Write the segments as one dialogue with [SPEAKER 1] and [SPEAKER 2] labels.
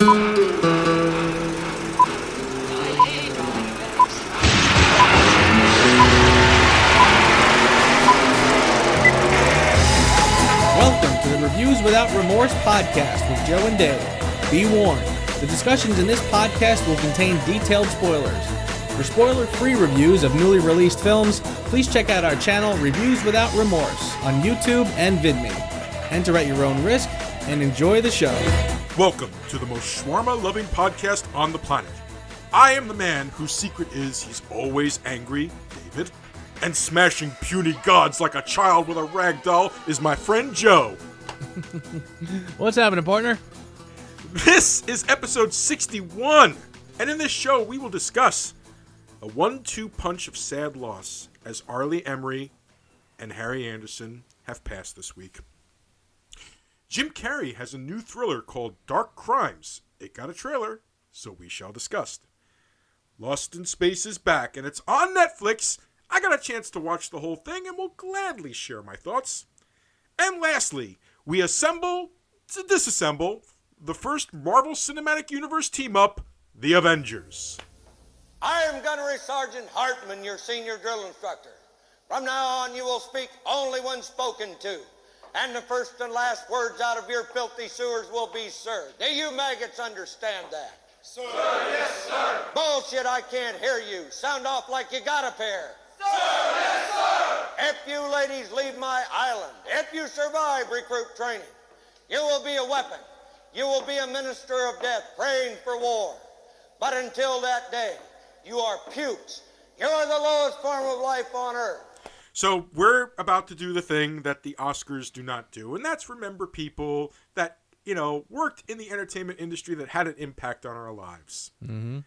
[SPEAKER 1] Welcome to the Reviews Without Remorse podcast with Joe and Dave. Be warned, the discussions in this podcast will contain detailed spoilers. For spoiler-free reviews of newly released films, please check out our channel Reviews Without Remorse on YouTube and VidMe. Enter at your own risk and enjoy the show.
[SPEAKER 2] Welcome to the most shawarma-loving podcast on the planet. I am the man whose secret is he's always angry, David, and smashing puny gods like a child with a rag doll is my friend Joe.
[SPEAKER 1] What's happening, partner?
[SPEAKER 2] This is episode 61, and in this show we will discuss a 1-2 punch of sad loss as Arlie Emery and Harry Anderson have passed this week. Jim Carrey has a new thriller called Dark Crimes. It got a trailer, so we shall discuss. Lost in Space is back, and it's on Netflix. I got a chance to watch the whole thing and will gladly share my thoughts. And lastly, we assemble to disassemble the first Marvel Cinematic Universe team-up, the Avengers.
[SPEAKER 3] I am Gunnery Sergeant Hartman, your senior drill instructor. From now on, you will speak only when spoken to. And the first and last words out of your filthy sewers will be sir. Do you maggots understand that? Sir, yes, sir. Bullshit, I can't hear you. Sound off like you got a pair. Sir, yes, sir. If you ladies leave my island, if you survive recruit training, you will be a weapon. You will be a minister of death praying for war. But until that day, you are pukes. You are the lowest form of life on earth.
[SPEAKER 2] So we're about to do the thing that the Oscars do not do, and that's remember people that, worked in the entertainment industry that had an impact on our lives. Mm-hmm.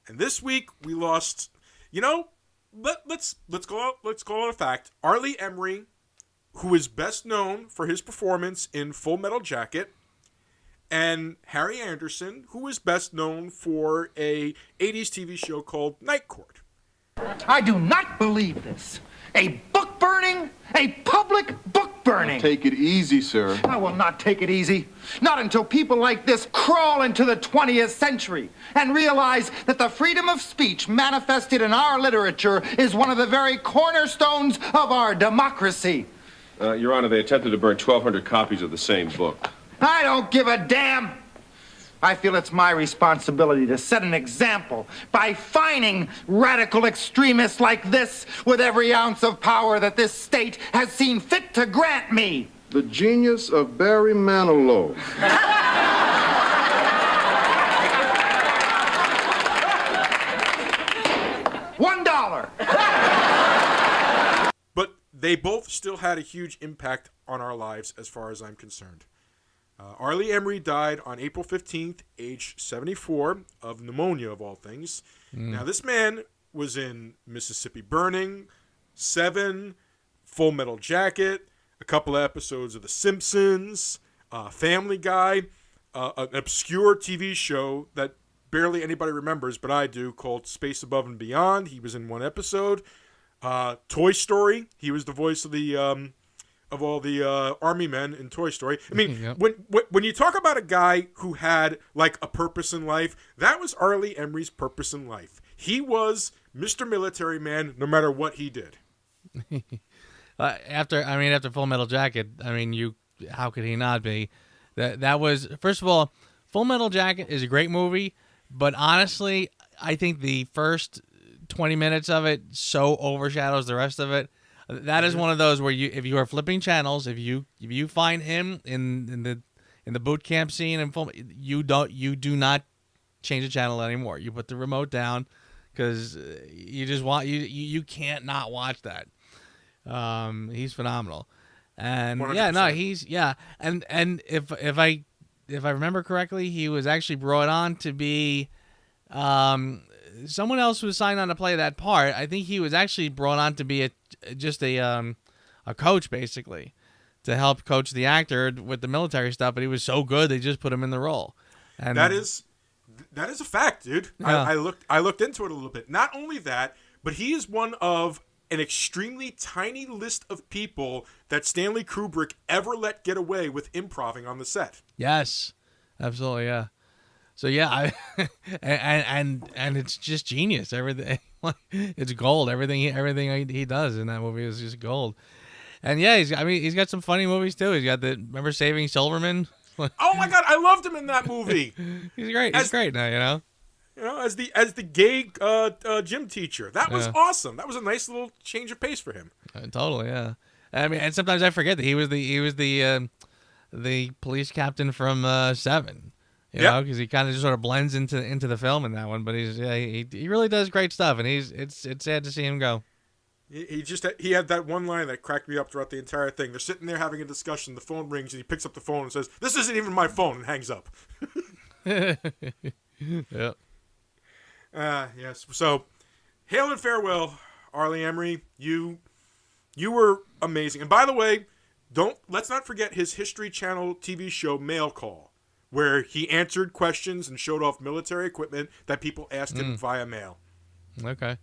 [SPEAKER 2] And this week we lost, let's call it a fact. Arlie Emery, who is best known for his performance in Full Metal Jacket, and Harry Anderson, who is best known for a 80s TV show called Night Court.
[SPEAKER 4] I do not believe this. A book burning? A public book burning?
[SPEAKER 5] Take it easy, sir.
[SPEAKER 4] I will not take it easy. Not until people like this crawl into the 20th century and realize that the freedom of speech manifested in our literature is one of the very cornerstones of our democracy.
[SPEAKER 5] Your Honor, they attempted to burn 1,200 copies of the same book.
[SPEAKER 4] I don't give a damn. I feel it's my responsibility to set an example by fining radical extremists like this with every ounce of power that this state has seen fit to grant me.
[SPEAKER 5] The genius of Barry Manilow.
[SPEAKER 4] $1.
[SPEAKER 2] But they both still had a huge impact on our lives as far as I'm concerned. Arlie Emery died on April 15th, age 74, of pneumonia, of all things. Now, this man was in Mississippi Burning, Seven, Full Metal Jacket, a couple of episodes of The Simpsons, Family Guy, an obscure TV show that barely anybody remembers, but I do, called Space Above and Beyond. He was in one episode. Toy Story, he was the voice of the... of all the army men in Toy Story. I mean,
[SPEAKER 1] Yep.
[SPEAKER 2] when you talk about a guy who had like a purpose in life, that was Arlie Emery's purpose in life. He was Mr. Military Man, no matter what he did.
[SPEAKER 1] After Full Metal Jacket, how could he not be? That was, first of all, Full Metal Jacket is a great movie, but honestly, I think the first 20 minutes of it so overshadows the rest of it. That is one of those where if you are flipping channels, if you find him in the boot camp scene and you do not change the channel anymore. You put the remote down because you just you can't not watch that. He's phenomenal, and 100%. And if I remember correctly, he was actually brought on to be someone else was signed on to play that part. I think he was actually brought on to be a coach, basically, to help coach the actor with the military stuff. But he was so good, they just put him in the role. And
[SPEAKER 2] that is a fact, dude.
[SPEAKER 1] Yeah.
[SPEAKER 2] I looked into it a little bit. Not only that, but he is one of an extremely tiny list of people that Stanley Kubrick ever let get away with improvising on the set.
[SPEAKER 1] Yes, absolutely, yeah. So yeah, and it's just genius. Everything, it's gold. Everything he does in that movie is just gold. And yeah, he's got some funny movies too. He's got remember Saving Silverman?
[SPEAKER 2] Oh my God, I loved him in that movie.
[SPEAKER 1] He's great. He's great now,
[SPEAKER 2] As the gay gym teacher. That was awesome. That was a nice little change of pace for him.
[SPEAKER 1] Totally, yeah. I mean, and sometimes I forget that he was the police captain from Seven. You know, because he kind of just sort of blends into the film in that one. But he really does great stuff, and it's sad to see him go.
[SPEAKER 2] He had that one line that cracked me up throughout the entire thing. They're sitting there having a discussion. The phone rings, and he picks up the phone and says, "This isn't even my phone," and hangs up.
[SPEAKER 1] Yep.
[SPEAKER 2] Yes. So, hail and farewell, Arlie Emery. You were amazing. And by the way, let's not forget his History Channel TV show Mail Call, where he answered questions and showed off military equipment that people asked him via mail.
[SPEAKER 1] Okay.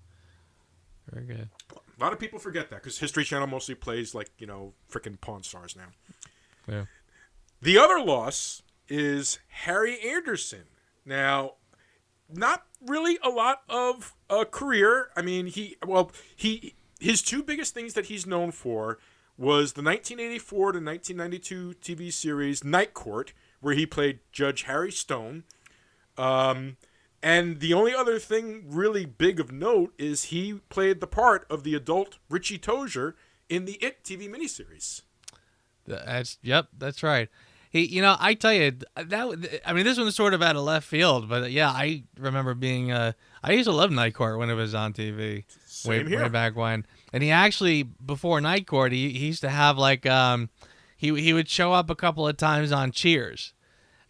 [SPEAKER 1] Very good.
[SPEAKER 2] A lot of people forget that because History Channel mostly plays frickin' Pawn Stars now.
[SPEAKER 1] Yeah.
[SPEAKER 2] The other loss is Harry Anderson. Now, not really a lot of a career. I mean, his two biggest things that he's known for was the 1984 to 1992 TV series Night Court, where he played Judge Harry Stone. And the only other thing really big of note is he played the part of the adult Richie Tozier in the It TV miniseries.
[SPEAKER 1] That's right. I tell you, this one's sort of out of left field, but yeah, I remember being, I used to love Night Court when it was on TV. Way back when. And he actually, before Night Court, he used to have he would show up a couple of times on Cheers.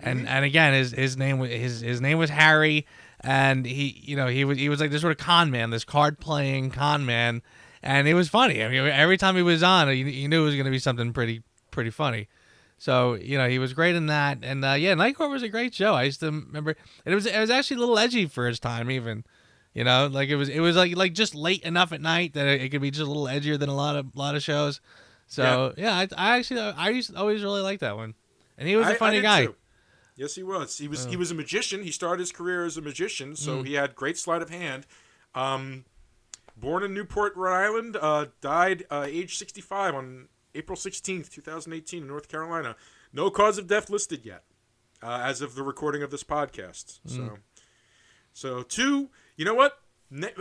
[SPEAKER 1] And again, his name was Harry, and he was like this sort of con man, this card playing con man, and it was funny. I mean, every time he was on, you knew it was going to be something pretty funny. So he was great in that, and Night Court was a great show. I used to remember, and it was actually a little edgy for its time, even. It was like just late enough at night that it could be just a little edgier than a lot of shows. So I used to always really like that one, and he was a funny guy.
[SPEAKER 2] Too. Yes, he was. He was a magician. He started his career as a magician, so he had great sleight of hand. Born in Newport, Rhode Island, died age 65 on April 16th, 2018 in North Carolina. No cause of death listed yet, as of the recording of this podcast. So two, you know what?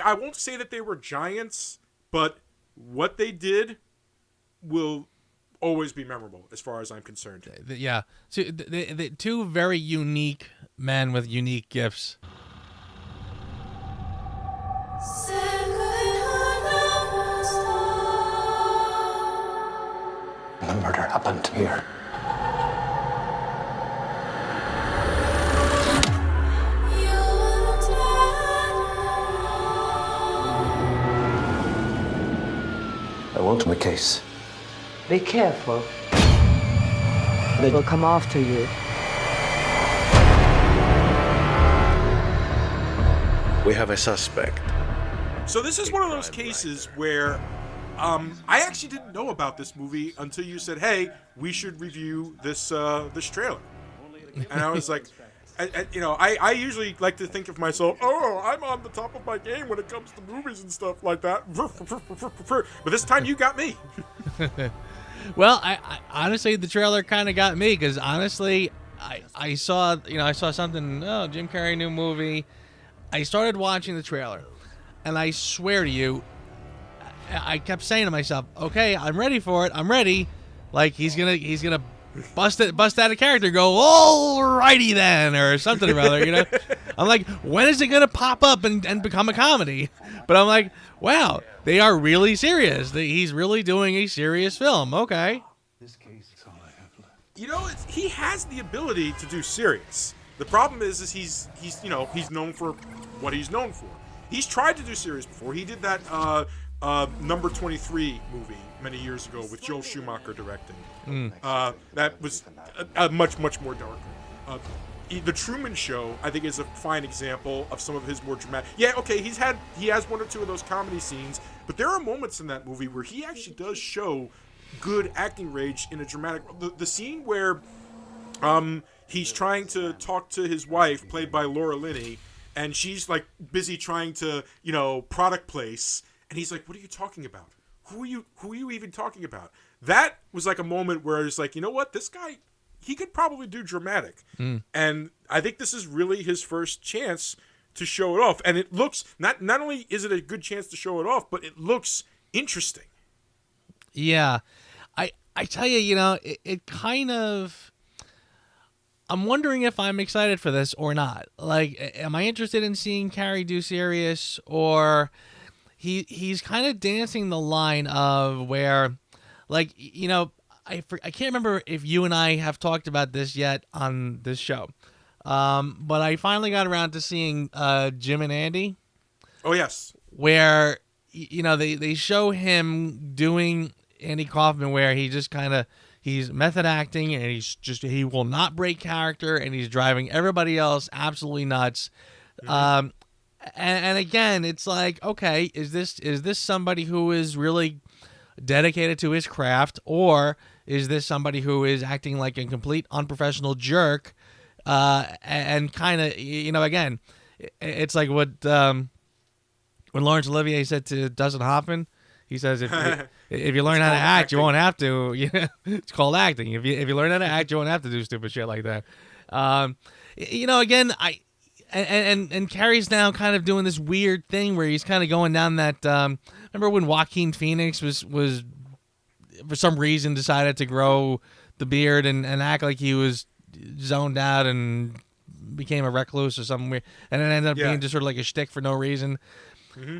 [SPEAKER 2] I won't say that they were giants, but what they did will always be memorable as far as I'm concerned.
[SPEAKER 1] Yeah. So the two very unique men with unique gifts.
[SPEAKER 6] The murder happened here. I want my case.
[SPEAKER 7] Be careful. They will come after you.
[SPEAKER 6] We have a suspect.
[SPEAKER 2] So this is one of those cases where I actually didn't know about this movie until you said, "Hey, we should review this trailer," and I was like, I usually like to think of myself, "Oh, I'm on the top of my game when it comes to movies and stuff like that," but this time you got me.
[SPEAKER 1] Well, I honestly, the trailer kind of got me because honestly, I saw something. Oh, Jim Carrey new movie. I started watching the trailer, and I swear to you, I kept saying to myself, "Okay, I'm ready for it. I'm ready." Like he's gonna bust out a character, and go, "Alrighty then," or something or other. I'm like, when is it gonna pop up and become a comedy? But I'm like, wow, they are really serious. He's really doing a serious film. Okay.
[SPEAKER 6] This case is all I have left.
[SPEAKER 2] He has the ability to do serious. The problem is he's known for what he's known for. He's tried to do serious before. He did that Number 23 movie many years ago with Joel Schumacher directing. That was much more darker. The Truman Show, I think, is a fine example of some of his more dramatic. Yeah, okay, he has one or two of those comedy scenes, but there are moments in that movie where he actually does show good acting range in a dramatic. The scene where He's trying to talk to his wife, played by Laura Linney, and she's like busy trying to, product place. And he's like, "What are you talking about? Who are you even talking about?" That was like a moment where it's like, you know what, this guy, he could probably do dramatic. And I think this is really his first chance to show it off. And it looks, not only is it a good chance to show it off, but it looks interesting.
[SPEAKER 1] Yeah. I tell you, it kind of, I'm wondering if I'm excited for this or not. Like, am I interested in seeing Carrey do serious, or he's kind of dancing the line of where, like, I can't remember if you and I have talked about this yet on this show. But I finally got around to seeing Jim and Andy.
[SPEAKER 2] Oh, yes.
[SPEAKER 1] Where, they show him doing Andy Kaufman, where he just kind of, he's method acting, and he will not break character, and he's driving everybody else absolutely nuts. And again, it's like, okay, is this somebody who is really dedicated to his craft, or is this somebody who is acting like a complete unprofessional jerk? And kind of, again, it's like what when Laurence Olivier said to Dustin Hoffman. He says, if you learn how to act, you won't have to. It's called acting. If you learn how to act, you won't have to do stupid shit like that. Again, and Carrey's now kind of doing this weird thing where he's kind of going down that. Remember when Joaquin Phoenix was for some reason decided to grow the beard and act like he was zoned out and became a recluse or something weird, and it ended up being just sort of like a shtick for no reason. Mm-hmm.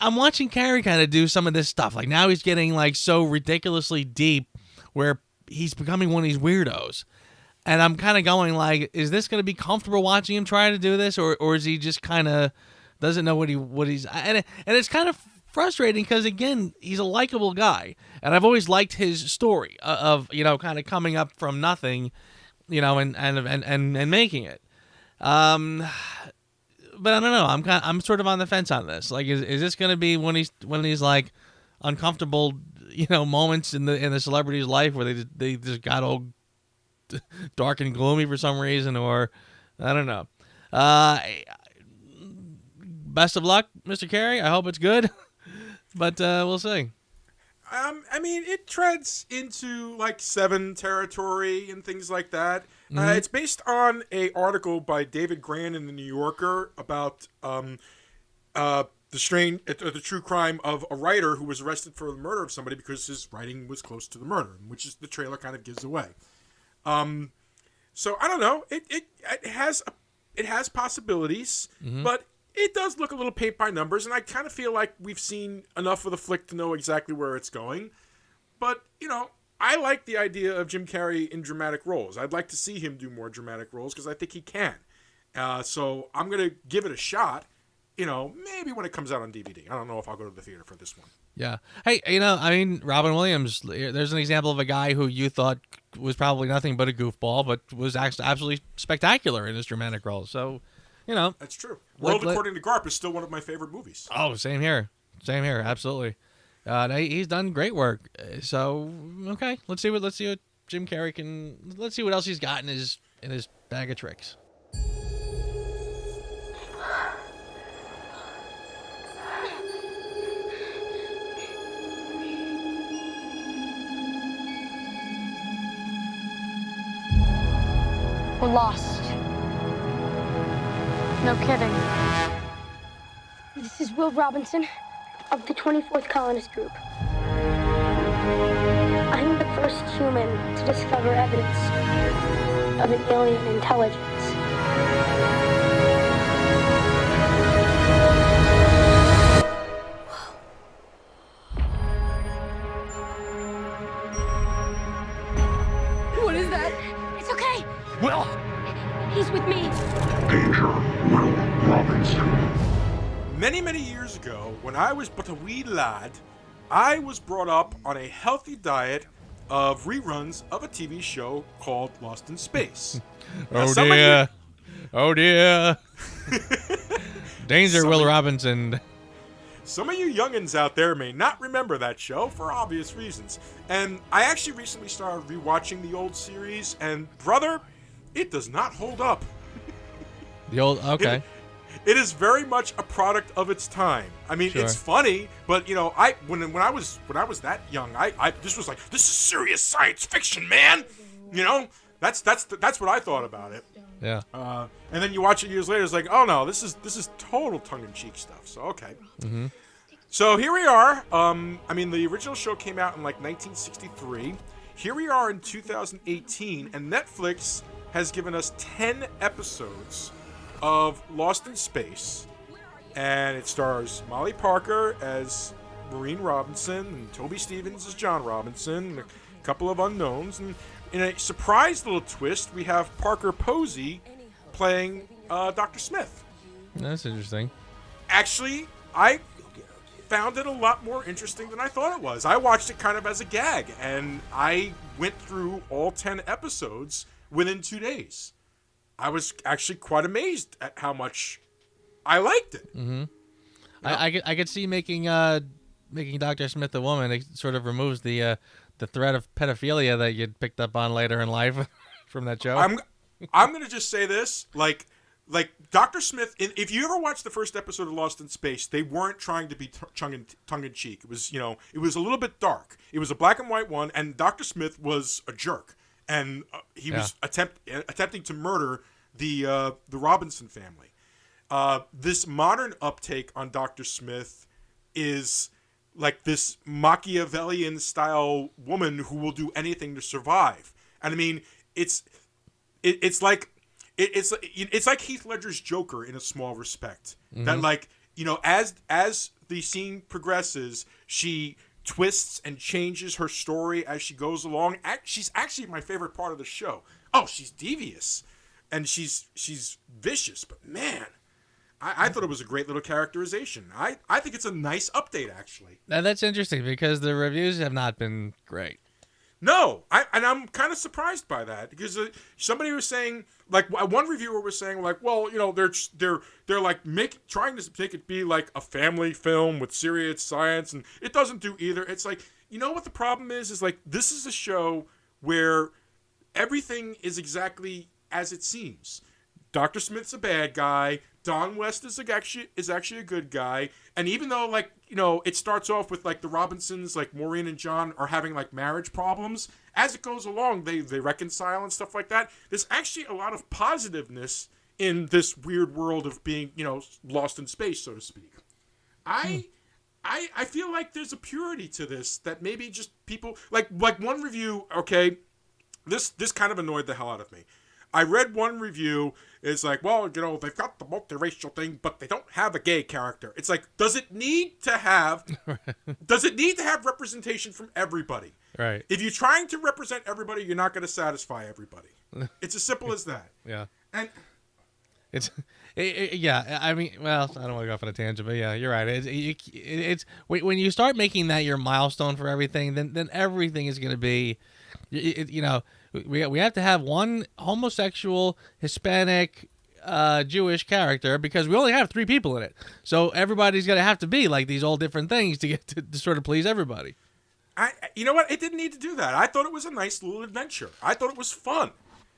[SPEAKER 1] I'm watching Carrey kind of do some of this stuff. Like, now he's getting like so ridiculously deep where he's becoming one of these weirdos. And I'm kind of going like, is this going to be comfortable watching him try to do this? Or is he just kind of doesn't know what he's, and it's kind of frustrating because, again, he's a likable guy. And I've always liked his story of kind of coming up from nothing, and making it. But I don't know. I'm sort of on the fence on this. Like, is this going to be one of these like uncomfortable moments in the celebrity's life where they just got all dark and gloomy for some reason, or I don't know. Best of luck, Mr. Carrey. I hope it's good, but we'll see.
[SPEAKER 2] I mean, it treads into like Seven territory and things like that. Mm-hmm. It's based on an article by David Gran in the New Yorker about the true crime of a writer who was arrested for the murder of somebody because his writing was close to the murder, which is the trailer kind of gives away. So I don't know. It has possibilities, but it does look a little paint by numbers, and I kind of feel like we've seen enough of the flick to know exactly where it's going. But, I like the idea of Jim Carrey in dramatic roles. I'd like to see him do more dramatic roles because I think he can. So I'm going to give it a shot, maybe when it comes out on DVD. I don't know if I'll go to the theater for this one.
[SPEAKER 1] Yeah. Hey, Robin Williams, there's an example of a guy who you thought was probably nothing but a goofball, but was actually absolutely spectacular in his dramatic role. So,
[SPEAKER 2] That's true. World According to Garp is still one of my favorite movies.
[SPEAKER 1] Oh, same here. Absolutely. He's done great work. So, okay, let's see what Jim Carrey can. Let's see what else he's got in his bag of tricks.
[SPEAKER 8] We're lost. No kidding.
[SPEAKER 9] This is Will Robinson of the 24th Colonist Group. I'm the first human to discover evidence of an alien intelligence.
[SPEAKER 8] What is that?
[SPEAKER 9] It's okay.
[SPEAKER 6] Will!
[SPEAKER 9] He's with me.
[SPEAKER 10] Danger, Will Robinson.
[SPEAKER 2] Many, many years ago, when I was but a wee lad, I was brought up on a healthy diet of reruns of a TV show called Lost in Space.
[SPEAKER 1] Oh dear. Danger, Will Robinson.
[SPEAKER 2] Some of you youngins out there may not remember that show for obvious reasons. And I actually recently started rewatching the old series, and brother, it does not hold up.
[SPEAKER 1] The old okay.
[SPEAKER 2] It is very much a product of its time. I mean,
[SPEAKER 1] Sure.
[SPEAKER 2] it's funny, but you know, when I was that young, this was like, this is serious science fiction, man. You know, that's what I thought about it.
[SPEAKER 1] Yeah.
[SPEAKER 2] And then you watch it years later, it's like, oh no, this is total tongue-in-cheek stuff. So okay.
[SPEAKER 1] Mm-hmm.
[SPEAKER 2] So here we are. I mean, the original show came out in like 1963. Here we are in 2018, and Netflix has given us 10 episodes of Lost in Space, and it stars Molly Parker as Maureen Robinson and Toby Stephens as John Robinson, and a couple of unknowns. And in a surprise little twist, we have Parker Posey playing Dr. Smith.
[SPEAKER 1] That's interesting.
[SPEAKER 2] Actually, I found it a lot more interesting than I thought it was. I watched it kind of as a gag, and I went through all 10 episodes within 2 days. I was actually quite amazed at how much I liked it.
[SPEAKER 1] Mm-hmm. I could see making Dr. Smith a woman. It sort of removes the threat of pedophilia that you'd picked up on later in life from that show.
[SPEAKER 2] I'm gonna just say this, like Dr. Smith. If you ever watched the first episode of Lost in Space, they weren't trying to be tongue in cheek. It was, it was a little bit dark. It was a black and white one, and Dr. Smith was a jerk, and he was attempting to murder the Robinson family. This modern uptake on Dr. Smith is like this Machiavellian style woman who will do anything to survive. And I mean, it's like Heath Ledger's Joker in a small respect. Mm-hmm. That, like, as the scene progresses, she twists and changes her story as she goes along. She's actually my favorite part of the show. Oh, she's devious and she's vicious, but man, I thought it was a great little characterization. I think it's a nice update, actually.
[SPEAKER 1] Now, that's interesting because the reviews have not been great.
[SPEAKER 2] No, I'm kind of surprised by that because somebody was saying, like, one reviewer was saying, like, well, they're like trying to make it be like a family film with serious science, and it doesn't do either. It's like, what the problem is like, this is a show where everything is exactly as it seems. Dr. Smith's a bad guy. Don West is actually a good guy. And even though, it starts off with, like, the Robinsons, like, Maureen and John are having, like, marriage problems, as it goes along, they reconcile and stuff like that. There's actually a lot of positiveness in this weird world of being, lost in space, so to speak. I feel like there's a purity to this that maybe just people... Like one review, okay, this kind of annoyed the hell out of me. I read one review. It's like, well, they've got the multiracial thing, but they don't have a gay character. It's like, does it need to have representation from everybody?
[SPEAKER 1] Right.
[SPEAKER 2] If you're trying to represent everybody, you're not going to satisfy everybody. It's as simple as that.
[SPEAKER 1] Yeah.
[SPEAKER 2] And
[SPEAKER 1] yeah. I mean, well, I don't want to go off on a tangent, but yeah, you're right. It's when you start making that your milestone for everything, then everything is going to be, We have to have one homosexual, Hispanic, Jewish character because we only have 3 people in it. So everybody's going to have to be like these all different things to get to sort of please everybody.
[SPEAKER 2] You know what? It didn't need to do that. I thought it was a nice little adventure. I thought it was fun.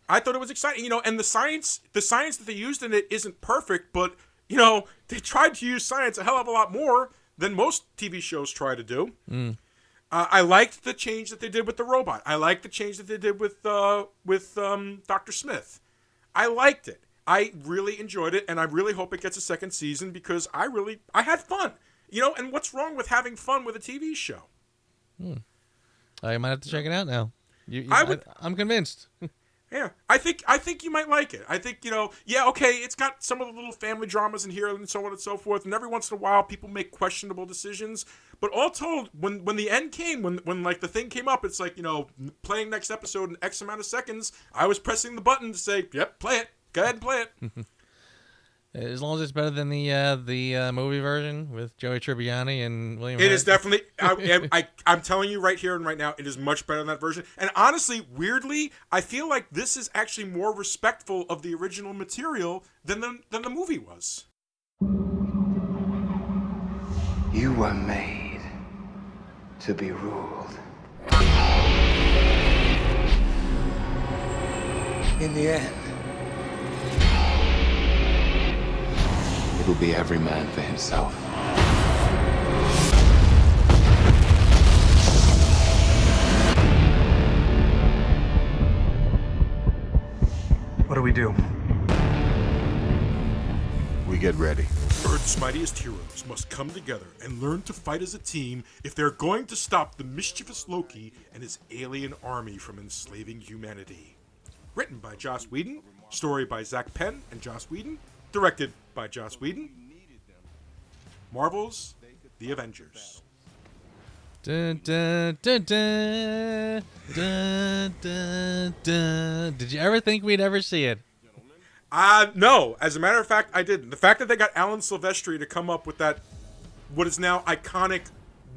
[SPEAKER 2] I thought it was exciting. And the science that they used in it isn't perfect, but, they tried to use science a hell of a lot more than most TV shows try to do. Mm. I liked the change that they did with the robot. I liked the change that they did with Dr. Smith. I liked it. I really enjoyed it, and I really hope it gets a second season because I had fun. And what's wrong with having fun with a TV show?
[SPEAKER 1] I might have to check it out now. I'm convinced.
[SPEAKER 2] Yeah, I think you might like it. I think, okay, it's got some of the little family dramas in here and so on and so forth, and every once in a while people make questionable decisions. But all told, when the end came, when like the thing came up, it's like, playing next episode in X amount of seconds, I was pressing the button to say, yep, play it. Go ahead and play it.
[SPEAKER 1] As long as it's better than the movie version with Joey Tribbiani and William
[SPEAKER 2] It
[SPEAKER 1] Hurt.
[SPEAKER 2] is definitely, I'm telling you right here and right now, it is much better than that version. And honestly, weirdly, I feel like this is actually more respectful of the original material than the movie was.
[SPEAKER 8] You were made to be ruled. In the end, It'll be every man for himself.
[SPEAKER 11] What do we do?
[SPEAKER 8] We get ready.
[SPEAKER 2] Earth's mightiest heroes must come together and learn to fight as a team if they're going to stop the mischievous Loki and his alien army from enslaving humanity. Written by Joss Whedon, story by Zach Penn and Joss Whedon, directed by Joss Whedon. Marvel's The Avengers.
[SPEAKER 1] Dun, dun, dun, dun, dun, dun, dun. Did you ever think we'd ever see it?
[SPEAKER 2] No. As a matter of fact, I didn't. The fact that they got Alan Silvestri to come up with that, what is now iconic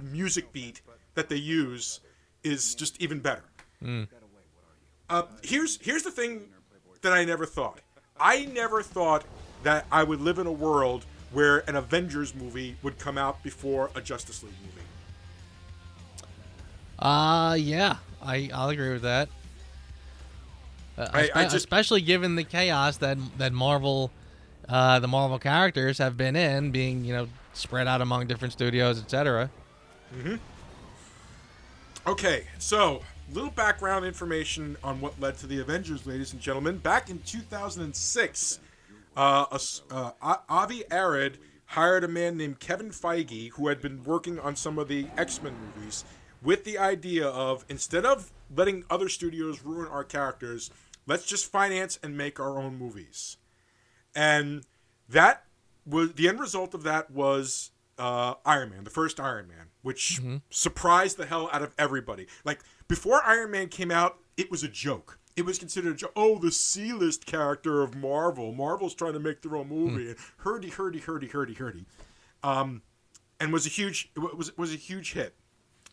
[SPEAKER 2] music beat that they use, is just even better. Here's the thing that I never thought. I never thought that I would live in a world where an Avengers movie would come out before a Justice League movie.
[SPEAKER 1] Yeah, I'll agree with that. Especially given the chaos that Marvel, the Marvel characters have been in, being spread out among different studios, etc.
[SPEAKER 2] Okay, so little background information on what led to the Avengers, ladies and gentlemen. Back in 2006, Avi Arad hired a man named Kevin Feige, who had been working on some of the X-Men movies, with the idea of, instead of letting other studios ruin our characters, let's just finance and make our own movies. And that was the end result of that was Iron Man, the first Iron Man, which surprised the hell out of everybody. Like, before Iron Man came out, it was a joke. It was considered a joke. Oh, the C-list character of Marvel. Marvel's trying to make their own movie. And hurdy. And was a huge hit.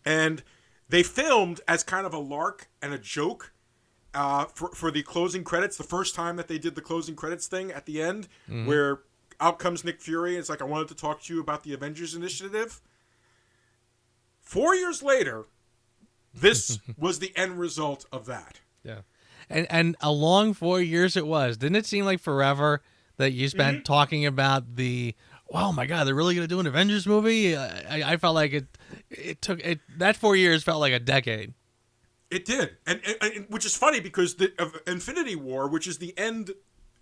[SPEAKER 2] And they filmed as kind of a lark and a joke for the closing credits. The first time that they did the closing credits thing at the end, where out comes Nick Fury. It's like, I wanted to talk to you about the Avengers Initiative. 4 years later, this was the end result of that.
[SPEAKER 1] Yeah. And a long 4 years it was. Didn't it seem like forever that you spent talking about the, oh my God, they're really going to do an Avengers movie? I felt like it took that 4 years felt like a decade.
[SPEAKER 2] It did. And which is funny because of Infinity War, which is the end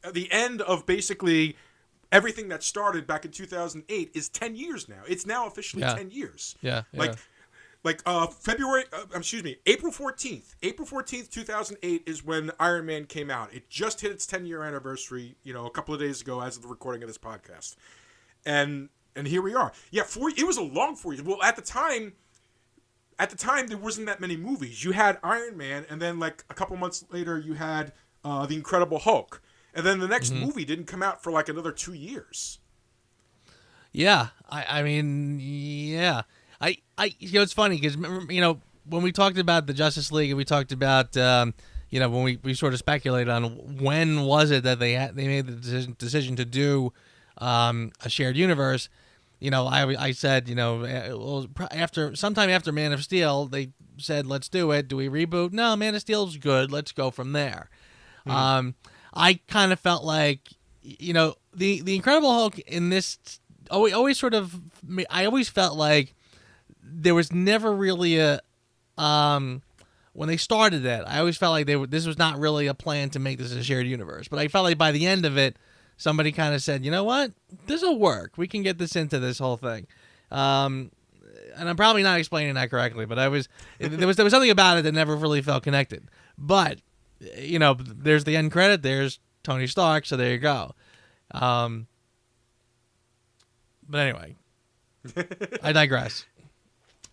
[SPEAKER 2] of basically everything that started back in 2008, is 10 years now. It's now officially 10 years.
[SPEAKER 1] Yeah.
[SPEAKER 2] April 14th, 2008 is when Iron Man came out. It just hit its 10-year anniversary, a couple of days ago as of the recording of this podcast. And here we are. Yeah, it was a long 4 years. Well, at the time there wasn't that many movies. You had Iron Man, and then like a couple months later you had The Incredible Hulk. And then the next movie didn't come out for like another 2 years. Yeah,
[SPEAKER 1] I mean, yeah. It's funny because when we talked about the Justice League and we talked about when we sort of speculated on when was it that they made the decision to do a shared universe. I said sometime after Man of Steel they said, let's do it. Do we reboot? No, Man of Steel's good. Let's go from there. I kind of felt like the Incredible Hulk in this I always felt like there was never really a when they started it, I always felt like this was not really a plan to make this a shared universe. But I felt like by the end of it, somebody kind of said, you know what, this will work. We can get this into this whole thing. And I'm probably not explaining that correctly, but there was something about it that never really felt connected. But there's the end credit. There's Tony Stark. So there you go. But anyway, I digress.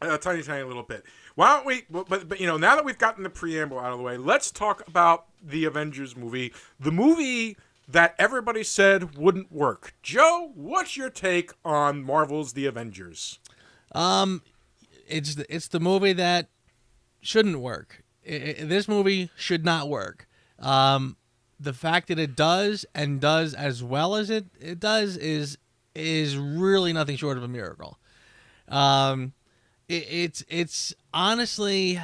[SPEAKER 2] A tiny little bit. Why don't we? But now that we've gotten the preamble out of the way, let's talk about the Avengers movie, the movie that everybody said wouldn't work. Joe, what's your take on Marvel's The Avengers?
[SPEAKER 1] It's the movie that shouldn't work. This movie should not work. The fact that it does and does as well as it does is really nothing short of a miracle. It's honestly,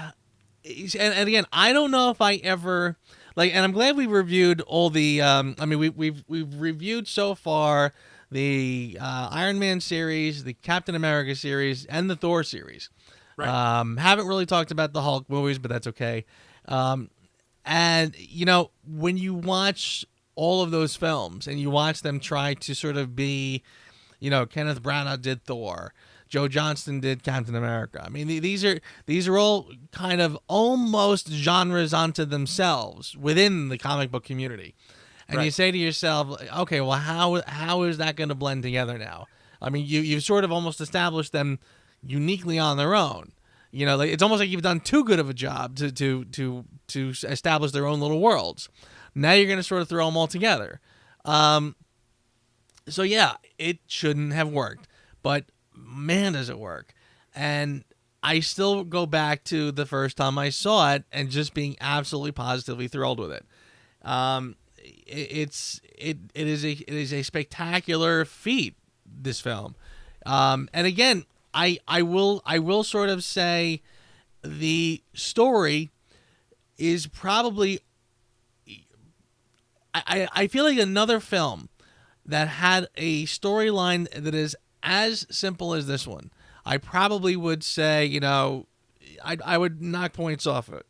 [SPEAKER 1] and again, I don't know if I ever and I'm glad we reviewed all the. I mean, we've reviewed so far the Iron Man series, the Captain America series, and the Thor series.
[SPEAKER 2] Right.
[SPEAKER 1] Haven't really talked about the Hulk movies, but that's okay. And when you watch all of those films and you watch them try to sort of be, Kenneth Branagh did Thor. Joe Johnston did Captain America. I mean, these are all kind of almost genres unto themselves within the comic book community. And you say to yourself, okay, well, how is that going to blend together now? I mean, you've sort of almost established them uniquely on their own. It's almost like you've done too good of a job to establish their own little worlds. Now you're going to sort of throw them all together. So yeah, it shouldn't have worked, but man, does it work. And I still go back to the first time I saw it and just being absolutely positively thrilled with it. It is a spectacular feat, this film. And again, I will sort of say the story is probably, I feel like another film that had a storyline that is as simple as this one, I probably would say, I would knock points off it.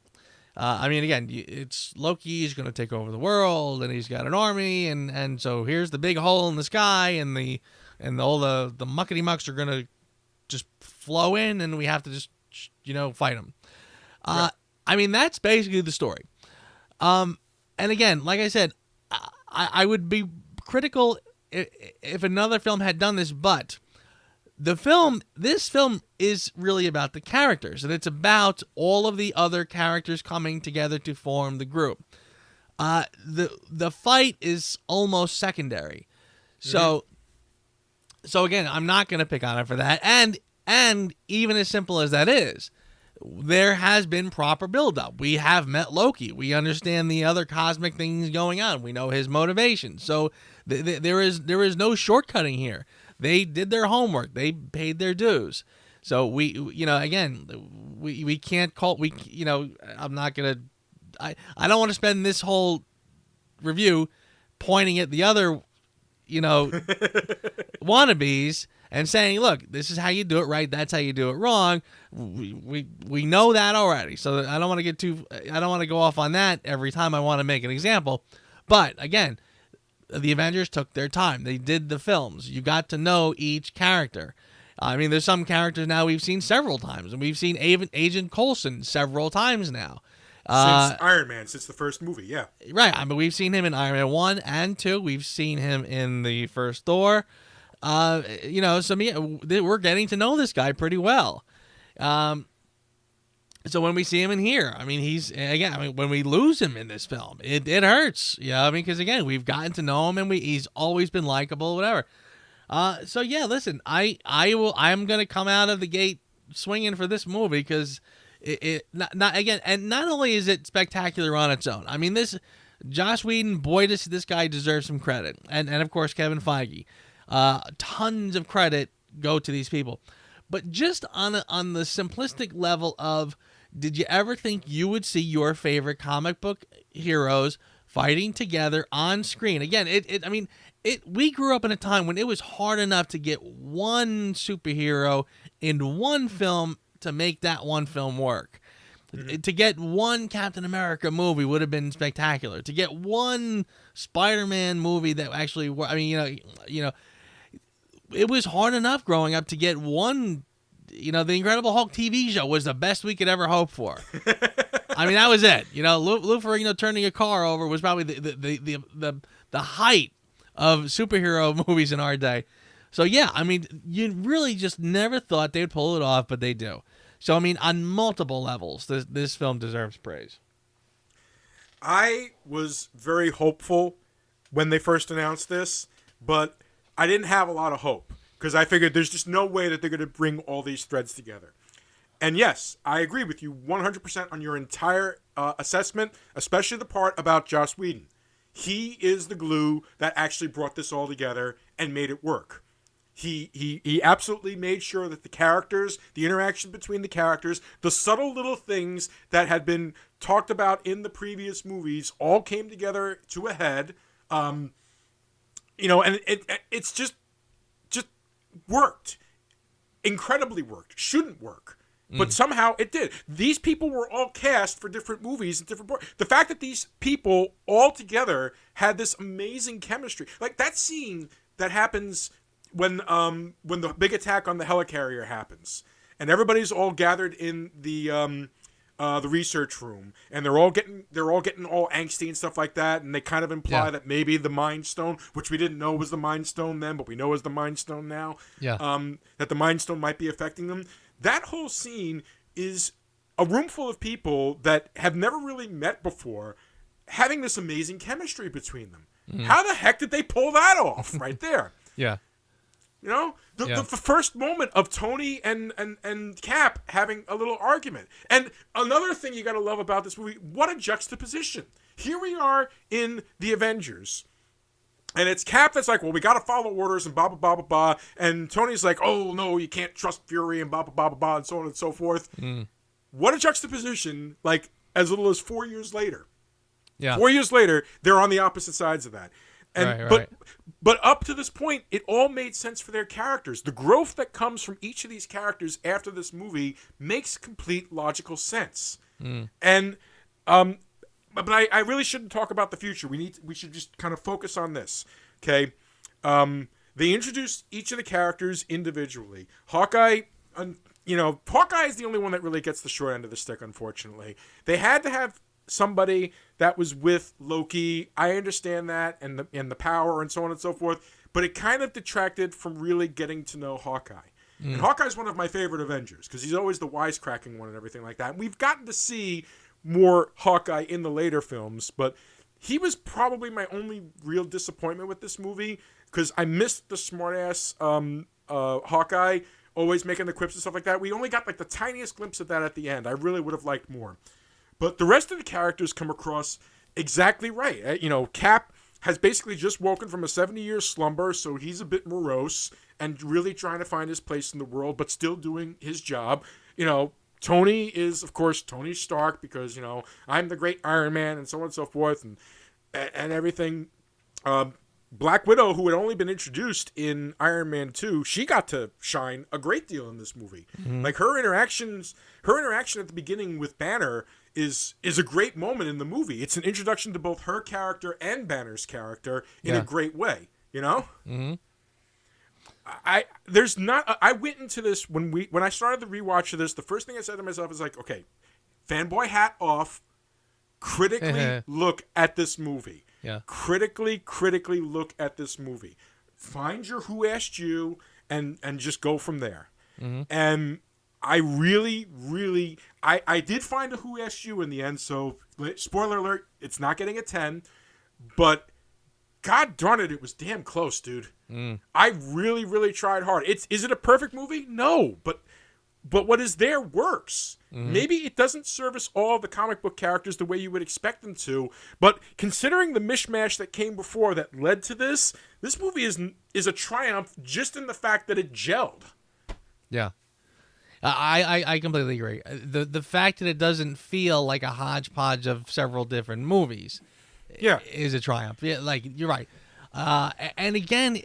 [SPEAKER 1] I mean, again, it's Loki. He's going to take over the world, and he's got an army, and so here's the big hole in the sky, and all the muckety mucks are going to just flow in, and we have to just fight them. Right. I mean, that's basically the story. And again, like I said, I would be critical if another film had done this, but this film is really about the characters, and it's about all of the other characters coming together to form the group. The fight is almost secondary. So again, I'm not going to pick on it for that. And even as simple as that is, there has been proper build-up. We have met Loki. We understand the other cosmic things going on. We know his motivation. So there is no shortcutting here. They did their homework. They paid their dues. So we can't call, I'm not going to, I don't want to spend this whole review pointing at the other, wannabes and saying, look, this is how you do it right. That's how you do it wrong. We know that already. So I don't want to go off on that every time I want to make an example. But again, the Avengers took their time. They did the films. You got to know each character. I mean, there's some characters now we've seen several times, and we've seen Agent Coulson several times now.
[SPEAKER 2] Since Iron Man, since the first movie, yeah.
[SPEAKER 1] Right. I mean, we've seen him in Iron Man 1 and 2. We've seen him in the first Thor. So we're getting to know this guy pretty well. So when we see him in here, I mean, when we lose him in this film, it hurts. Yeah, because again, we've gotten to know him, and he's always been likable, whatever. So yeah, listen, I'm gonna come out of the gate swinging for this movie because not only is it spectacular on its own. I mean, this Joss Whedon, boy, this guy deserves some credit, and of course Kevin Feige. Tons of credit go to these people, but just on the simplistic level of, did you ever think you would see your favorite comic book heroes fighting together on screen? Again, we grew up in a time when it was hard enough to get one superhero in one film to make that one film work. Mm-hmm. To get one Captain America movie would have been spectacular. To get one Spider-Man movie that actually, it was hard enough growing up to get one. The Incredible Hulk TV show was the best we could ever hope for. I mean, that was it. Lou Ferrigno turning a car over was probably the height of superhero movies in our day. So yeah, I mean, you really just never thought they'd pull it off, but they do. So I mean, on multiple levels, this film deserves praise.
[SPEAKER 2] I was very hopeful when they first announced this, but I didn't have a lot of hope because I figured there's just no way that they're going to bring all these threads together. And yes, I agree with you 100% on your entire assessment, especially the part about Joss Whedon. He is the glue that actually brought this all together and made it work. He absolutely made sure that the characters, the interaction between the characters, the subtle little things that had been talked about in the previous movies all came together to a head. And it's just worked. Incredibly worked. Shouldn't work. But somehow it did. These people were all cast for different movies and different parts. The fact that these people all together had this amazing chemistry. Like that scene that happens when the big attack on the helicarrier happens, and everybody's all gathered in the research room, and they're all getting all angsty and stuff like that, and they kind of imply that maybe the Mind Stone, which we didn't know was the Mind Stone then, but we know is the Mind Stone now. That the Mind Stone might be affecting them. That whole scene is a room full of people that have never really met before, having this amazing chemistry between them. How the heck did they pull that off right there?
[SPEAKER 1] Yeah.
[SPEAKER 2] You know, the first moment of Tony and Cap having a little argument. And another thing you got to love about this movie, what a juxtaposition. Here we are in the Avengers, and it's Cap that's like, well, we got to follow orders and blah, blah, blah, blah, blah. And Tony's like, oh, no, you can't trust Fury and blah, blah, blah, blah, blah, and so on and so forth. What a juxtaposition, like, as little as 4 years later.
[SPEAKER 1] Yeah.
[SPEAKER 2] 4 years later, they're on the opposite sides of that. And
[SPEAKER 1] right.
[SPEAKER 2] But up to this point, it all made sense for their characters. The growth that comes from each of these characters after this movie makes complete logical sense. And but I really shouldn't talk about the future. We should just kind of focus on this. Okay. They introduced each of the characters individually. Hawkeye is the only one that really gets the short end of the stick, unfortunately. They had to have somebody that was with Loki. I understand that, and the power and so on and so forth, but it kind of detracted from really getting to know Hawkeye. And Hawkeye's one of my favorite Avengers because he's always the wisecracking one and everything like that. And we've gotten to see more Hawkeye in the later films, but he was probably my only real disappointment with this movie because I missed the smartass Hawkeye always making the quips and stuff like that. We only got like the tiniest glimpse of that at the end. I really would have liked more. But the rest of the characters come across exactly right. Cap has basically just woken from a 70-year slumber, so he's a bit morose and really trying to find his place in the world, but still doing his job. Tony is, of course, Tony Stark because, I'm the great Iron Man and so on and so forth and everything. Black Widow, who had only been introduced in Iron Man 2, she got to shine a great deal in this movie. Like her interaction at the beginning with Banner is a great moment in the movie. It's an introduction to both her character and Banner's character in a great way, I went into this when I started the rewatch of this, the first thing I said to myself is like, okay, fanboy hat off, critically look at this movie.
[SPEAKER 1] Yeah.
[SPEAKER 2] Critically look at this movie. Find your Who Asked You and just go from there. And I really, I did find a Who Asked You in the end, so spoiler alert, it's not getting a 10, but god darn it, it was damn close, dude. I really tried hard. Is it a perfect movie? No, but what is there works. Maybe it doesn't service all the comic book characters the way you would expect them to, but considering the mishmash that came before that led to this movie is a triumph just in the fact that it gelled.
[SPEAKER 1] Yeah. I completely agree. The fact that it doesn't feel like a hodgepodge of several different movies is a triumph. Yeah, like, you're right. And again,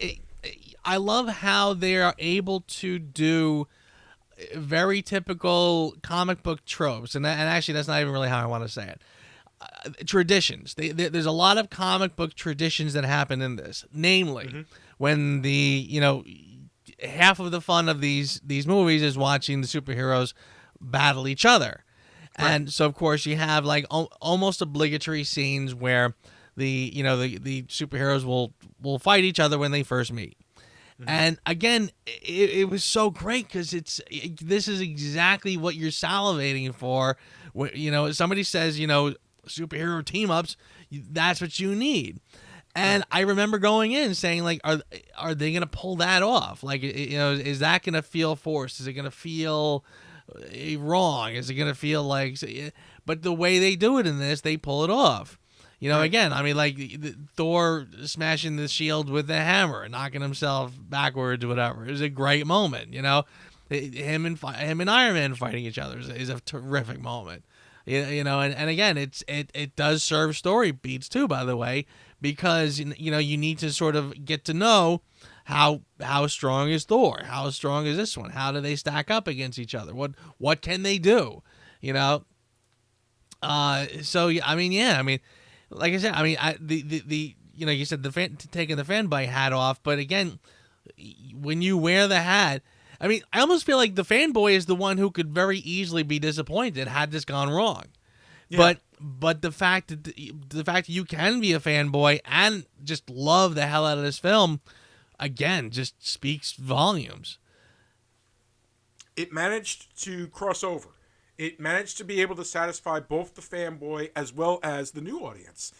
[SPEAKER 1] I love how they are able to do very typical comic book tropes, and actually that's not even really how I want to say it. Traditions. There's a lot of comic book traditions that happen in this. Namely, when half of the fun of these movies is watching the superheroes battle each other, and so of course you have like almost obligatory scenes where the superheroes will fight each other when they first meet. And again, it was so great because this is exactly what you're salivating for. Somebody says, superhero team ups, that's what you need. And I remember going in saying, like, are they going to pull that off? Like, is that going to feel forced? Is it going to feel wrong? Is it going to feel like? But the way they do it in this, they pull it off. You know, again, I mean, like Thor smashing the shield with the hammer and knocking himself backwards or whatever. It was a great moment, you know. Him and Iron Man fighting each other is a terrific moment. You know, and again, it does serve story beats too, by the way, because you know you need to sort of get to know how strong is Thor, how strong is this one, how do they stack up against each other, what can they do, you know. So I mean, like I said, I mean, the you know, you said taking the fanboy hat off, but again, when you wear the hat. I mean, I almost feel like the fanboy is the one who could very easily be disappointed had this gone wrong. Yeah. But the fact that you can be a fanboy and just love the hell out of this film, again, just speaks volumes.
[SPEAKER 2] It managed to cross over. It managed to be able to satisfy both the fanboy as well as the new audience.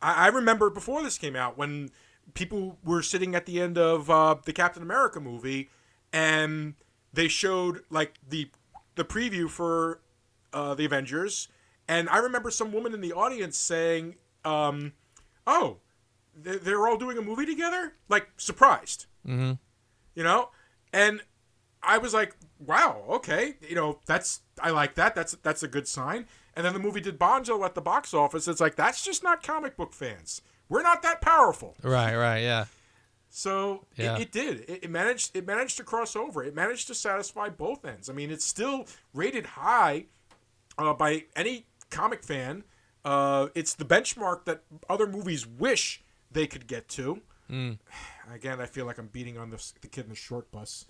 [SPEAKER 2] I remember before this came out when people were sitting at the end of the Captain America movie. And they showed like the preview for the Avengers, and I remember some woman in the audience saying, "Oh, they're all doing a movie together," like surprised,
[SPEAKER 1] mm-hmm.
[SPEAKER 2] You know. And I was like, "Wow, okay, you know, I like that. That's a good sign." And then the movie did bonzo at the box office. It's like that's just not comic book fans. We're not that powerful.
[SPEAKER 1] Right, yeah.
[SPEAKER 2] So
[SPEAKER 1] yeah.
[SPEAKER 2] It did. It managed to cross over. It managed to satisfy both ends. I mean, it's still rated high by any comic fan. It's the benchmark that other movies wish they could get to.
[SPEAKER 1] Mm.
[SPEAKER 2] Again, I feel like I'm beating on the kid in the short bus.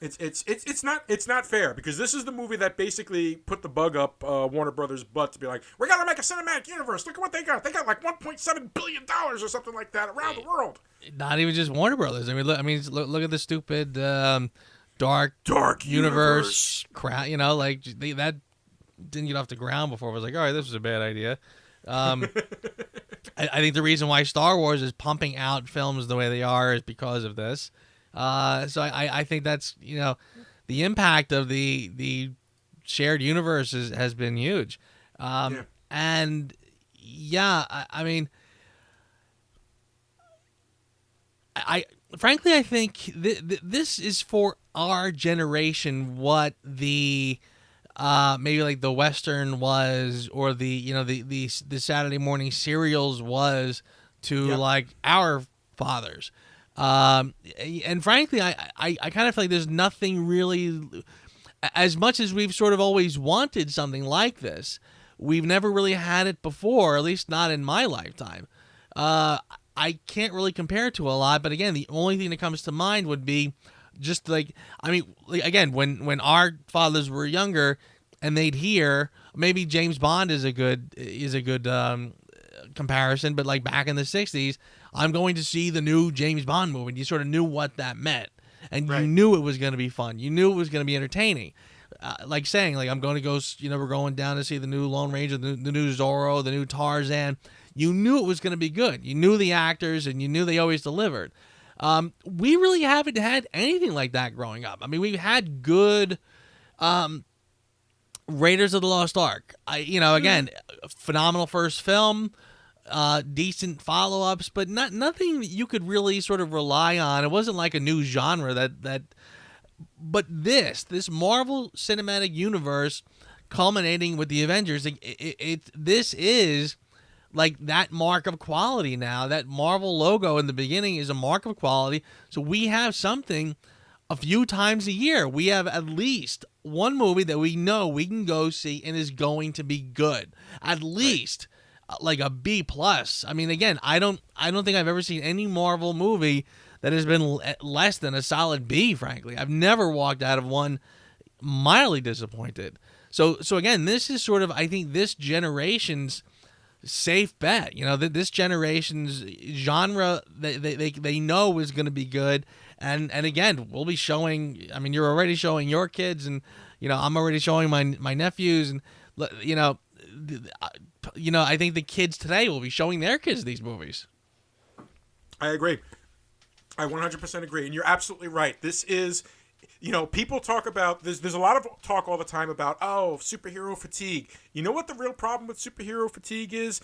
[SPEAKER 2] It's not fair because this is the movie that basically put the bug up Warner Brothers' butt to be like, we gotta make a cinematic universe. Look at what they got. They got like $1.7 billion or something like that around the world.
[SPEAKER 1] Not even just Warner Brothers. I mean, look at the stupid dark universe crowd. You know, like that didn't get off the ground before. It was like, all right, this was a bad idea. I think the reason why Star Wars is pumping out films the way they are is because of this. So I think that's, you know, the impact of the shared universe has been huge. And yeah, I mean, I frankly, I think this is for our generation what the maybe like the Western was, or the, you know, the Saturday morning serials was to like our fathers. And frankly, I kind of feel like there's nothing really, as much as we've sort of always wanted something like this, we've never really had it before, at least not in my lifetime. I can't really compare it to a lot, but again, the only thing that comes to mind would be just like, I mean, like, again, when our fathers were younger and they'd hear, maybe James Bond is a good comparison, but like back in the 60s, I'm going to see the new James Bond movie. And you sort of knew what that meant, and you knew it was going to be fun. You knew it was going to be entertaining. Like saying, like, I'm going to go, you know, we're going down to see the new Lone Ranger, the new Zorro, the new Tarzan. You knew it was going to be good. You knew the actors, and you knew they always delivered. We really haven't had anything like that growing up. I mean, we've had good Raiders of the Lost Ark. Again, phenomenal first film, decent follow-ups, but nothing that you could really sort of rely on. It wasn't like a new genre but this Marvel Cinematic Universe culminating with the Avengers, this is like that mark of quality now. That Marvel logo in the beginning is a mark of quality. So we have something a few times a year. We have at least one movie that we know we can go see and is going to be good. At least like a B+. I mean, again, I don't think I've ever seen any Marvel movie that has been less than a solid B, frankly. I've never walked out of one mildly disappointed. So again, this is sort of, I think, this generation's safe bet. You know, this generation's genre they know is going to be good. And again, we'll be showing, I mean, you're already showing your kids, and, you know, I'm already showing my nephews, and, you know, I think the kids today will be showing their kids these movies.
[SPEAKER 2] I agree. I 100% agree. And you're absolutely right. This is people talk about there's a lot of talk all the time about superhero fatigue. You know what the real problem with superhero fatigue is?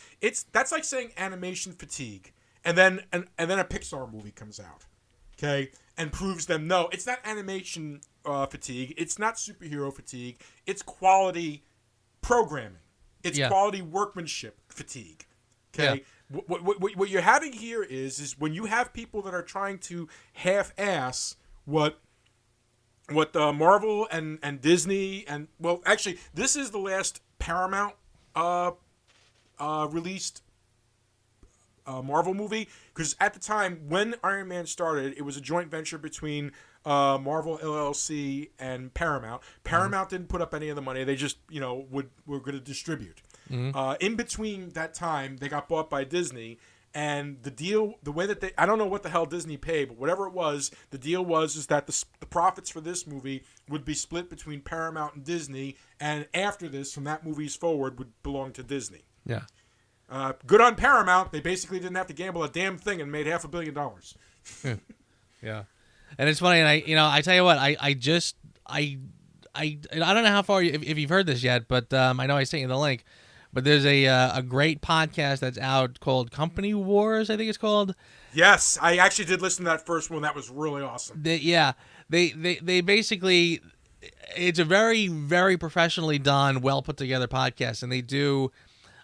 [SPEAKER 2] That's like saying animation fatigue, and then a Pixar movie comes out, okay, and proves them no, it's not animation fatigue, it's not superhero fatigue, it's quality programming, it's quality workmanship fatigue, okay. Yeah. What you're having here is when you have people that are trying to half-ass what Marvel and Disney and actually this is the last Paramount released Marvel movie, because at the time when Iron Man started, it was a joint venture between Marvel LLC and Paramount. Paramount didn't put up any of the money; they just were going to distribute. In between that time, they got bought by Disney. And the way that I don't know what the hell Disney paid, but whatever it was, the deal was that the profits for this movie would be split between Paramount and Disney, and after this, from that movie's forward, would belong to Disney.
[SPEAKER 1] Yeah.
[SPEAKER 2] Good on Paramount. They basically didn't have to gamble a damn thing and made $500 million.
[SPEAKER 1] Yeah. And it's funny, and I tell you what, I don't know how far if you've heard this yet, but I know I sent you the link. But there's a great podcast that's out called Company Wars, I think it's called.
[SPEAKER 2] Yes, I actually did listen to that first one. That was really awesome.
[SPEAKER 1] They basically, it's a very, very professionally done, well put together podcast, and they do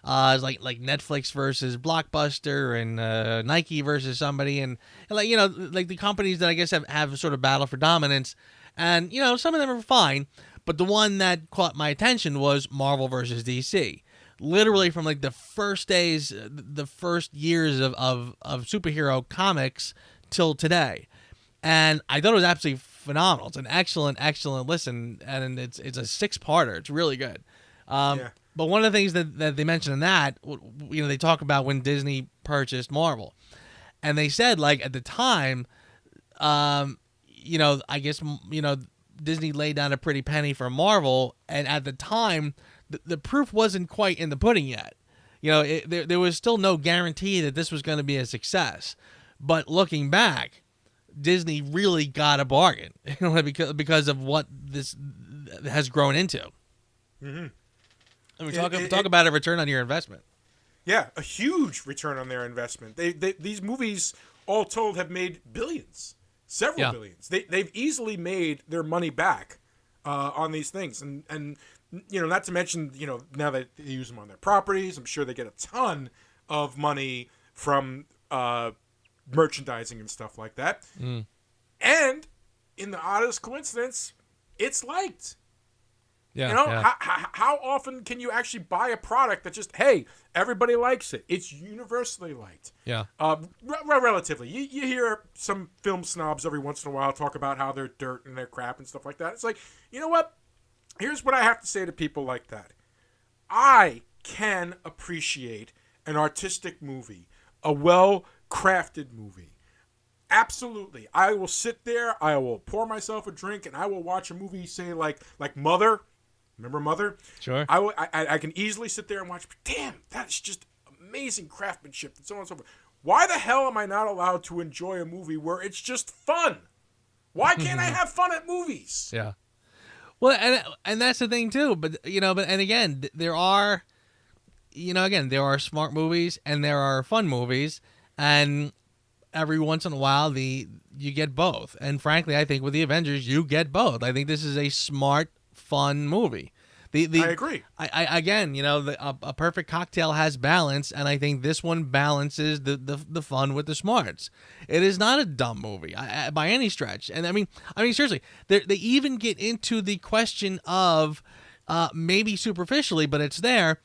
[SPEAKER 1] like Netflix versus Blockbuster and Nike versus somebody, and like the companies that I guess have sort of battle for dominance, and some of them are fine, but the one that caught my attention was Marvel versus DC. Literally from like the first days, the first years of superhero comics till today. And I thought it was absolutely phenomenal. It's an excellent listen, and it's a 6-parter. It's really good. But one of the things that they mentioned in that, they talk about when Disney purchased Marvel. And they said, like, at the time, I guess, Disney laid down a pretty penny for Marvel, and at the time, the proof wasn't quite in the pudding yet. There was still no guarantee that this was going to be a success. But looking back, Disney really got a bargain, because of what this has grown into.
[SPEAKER 2] Mm-hmm.
[SPEAKER 1] I mean, talk about a return on your investment.
[SPEAKER 2] Yeah, a huge return on their investment. These movies, all told, have made billions, several billions. They've easily made their money back on these things, and not to mention, now that they use them on their properties, I'm sure they get a ton of money from merchandising and stuff like that. Mm. And in the oddest coincidence, it's liked.
[SPEAKER 1] Yeah.
[SPEAKER 2] How often can you actually buy a product that just, hey, everybody likes it? It's universally liked.
[SPEAKER 1] Yeah.
[SPEAKER 2] Relatively. You hear some film snobs every once in a while talk about how they're dirt and they're crap and stuff like that. It's like, you know what? Here's what I have to say to people like that. I can appreciate an artistic movie, a well-crafted movie. Absolutely. I will sit there, I will pour myself a drink, and I will watch a movie, say, like Mother. Remember Mother?
[SPEAKER 1] Sure.
[SPEAKER 2] I can easily sit there and watch, damn, that's just amazing craftsmanship and so on and so forth. Why the hell am I not allowed to enjoy a movie where it's just fun? Why can't I have fun at movies?
[SPEAKER 1] Yeah. Well, and that's the thing too. But again, there are, there are smart movies and there are fun movies, and every once in a while you get both. And frankly, I think with the Avengers, you get both. I think this is a smart, fun movie. I
[SPEAKER 2] agree.
[SPEAKER 1] A perfect cocktail has balance, and I think this one balances the fun with the smarts. It is not a dumb movie by any stretch, and I mean seriously, they even get into the question of maybe superficially, but it's there.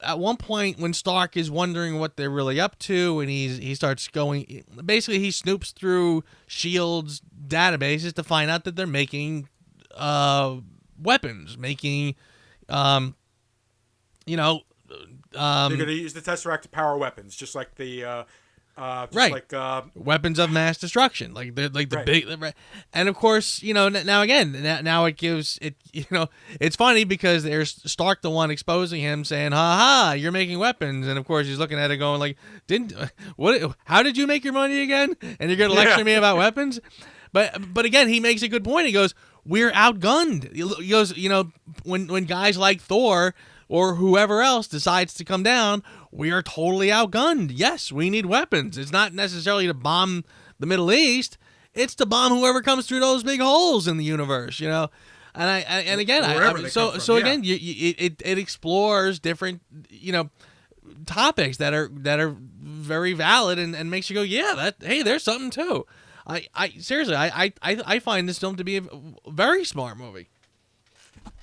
[SPEAKER 1] At one point, when Stark is wondering what they're really up to, and he starts going, basically he snoops through S.H.I.E.L.D.'s databases to find out that they're making weapons, making
[SPEAKER 2] they're going to use the Tesseract to power weapons, just like the
[SPEAKER 1] weapons of mass destruction, like the big, and of course, now it gives it, it's funny because there's Stark, the one exposing him, saying, "Ha ha, you're making weapons," and of course he's looking at it going like, how did you make your money again? And you're going to lecture me about weapons? But again, he makes a good point. He goes, "We're outgunned." He goes, when guys like Thor or whoever else decides to come down, we are totally outgunned. Yes, we need weapons. It's not necessarily to bomb the Middle East. It's to bomb whoever comes through those big holes in the universe, And it explores different, topics that are very valid and makes you go, yeah, there's something too. Seriously, I find this film to be a very smart movie.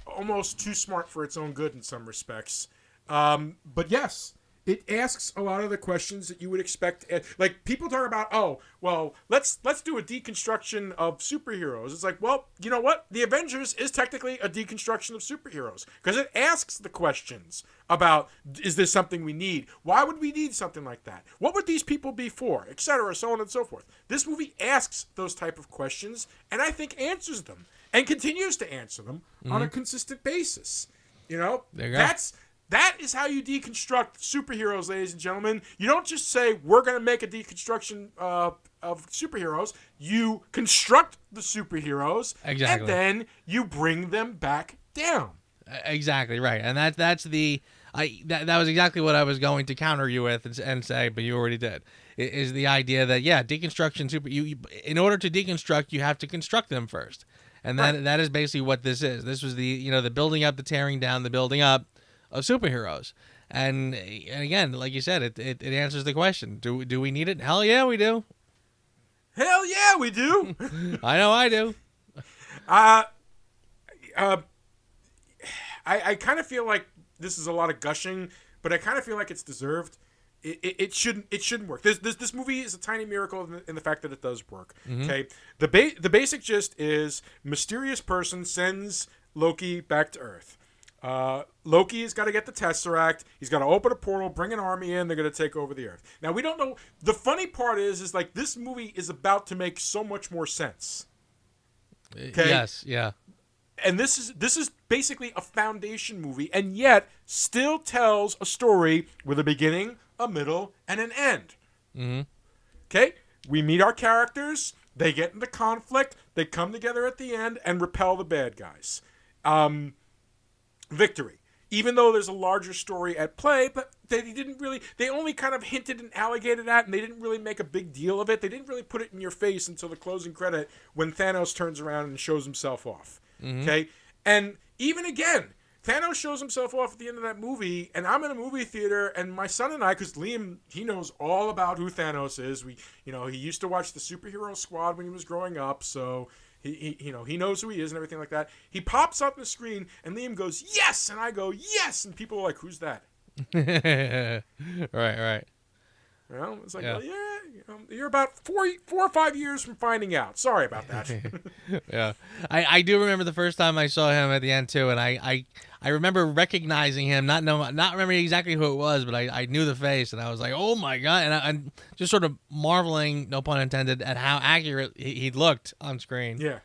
[SPEAKER 2] Almost too smart for its own good in some respects. But yes, it asks a lot of the questions that you would expect. Like, people talk about, oh, well, let's do a deconstruction of superheroes. It's like, well, you know what? The Avengers is technically a deconstruction of superheroes because it asks the questions about, is this something we need? Why would we need something like that? What would these people be for? Etc., so on and so forth. This movie asks those type of questions and I think answers them and continues to answer them on a consistent basis.
[SPEAKER 1] There you go.
[SPEAKER 2] That is how you deconstruct superheroes, ladies and gentlemen. You don't just say, we're going to make a deconstruction of superheroes. You construct the superheroes,
[SPEAKER 1] exactly,
[SPEAKER 2] and then you bring them back down.
[SPEAKER 1] Exactly right. And that was exactly what I was going to counter you with and say, but you already did. Is the idea that, deconstruction, in order to deconstruct, you have to construct them first. And that is basically what this is. This was the building up, the tearing down, the building up of superheroes, and again, like you said, it answers the question: Do we need it? Hell yeah, we do.
[SPEAKER 2] Hell yeah, we do.
[SPEAKER 1] I know I do.
[SPEAKER 2] I kind of feel like this is a lot of gushing, but I kind of feel like it's deserved. It shouldn't work. This movie is a tiny miracle in the fact that it does work.
[SPEAKER 1] Mm-hmm.
[SPEAKER 2] Okay, the basic gist is mysterious person sends Loki back to Earth. Loki's got to get the Tesseract. He's got to open a portal, bring an army in. They're going to take over the Earth. Now, we don't know. The funny part is like this movie is about to make so much more sense. Okay?
[SPEAKER 1] Yes, yeah.
[SPEAKER 2] And this is basically a foundation movie, and yet still tells a story with a beginning, a middle, and an end.
[SPEAKER 1] Mm-hmm.
[SPEAKER 2] Okay? We meet our characters. They get into conflict. They come together at the end and repel the bad guys. Victory. Even though there's a larger story at play, but they only kind of hinted and alligated at, and they didn't really make a big deal of it. They didn't really put it in your face until the closing credit when Thanos turns around and shows himself off.
[SPEAKER 1] Mm-hmm.
[SPEAKER 2] Okay? And even again, Thanos shows himself off at the end of that movie, and I'm in a movie theater, and my son and I, because Liam, he knows all about who Thanos is. He used to watch the Superhero Squad when he was growing up, so he knows who he is and everything like that. He pops up the screen and Liam goes, yes! And I go, yes! And people are like, who's that?
[SPEAKER 1] Right.
[SPEAKER 2] It's like, well, you're about 4 or 5 years from finding out. Sorry about that.
[SPEAKER 1] Yeah. I do remember the first time I saw him at the end too, and I remember recognizing him, not remembering exactly who it was, but I knew the face, and I was like, oh my God, and I'm just sort of marveling, no pun intended, at how accurate he looked on screen.
[SPEAKER 2] Yeah.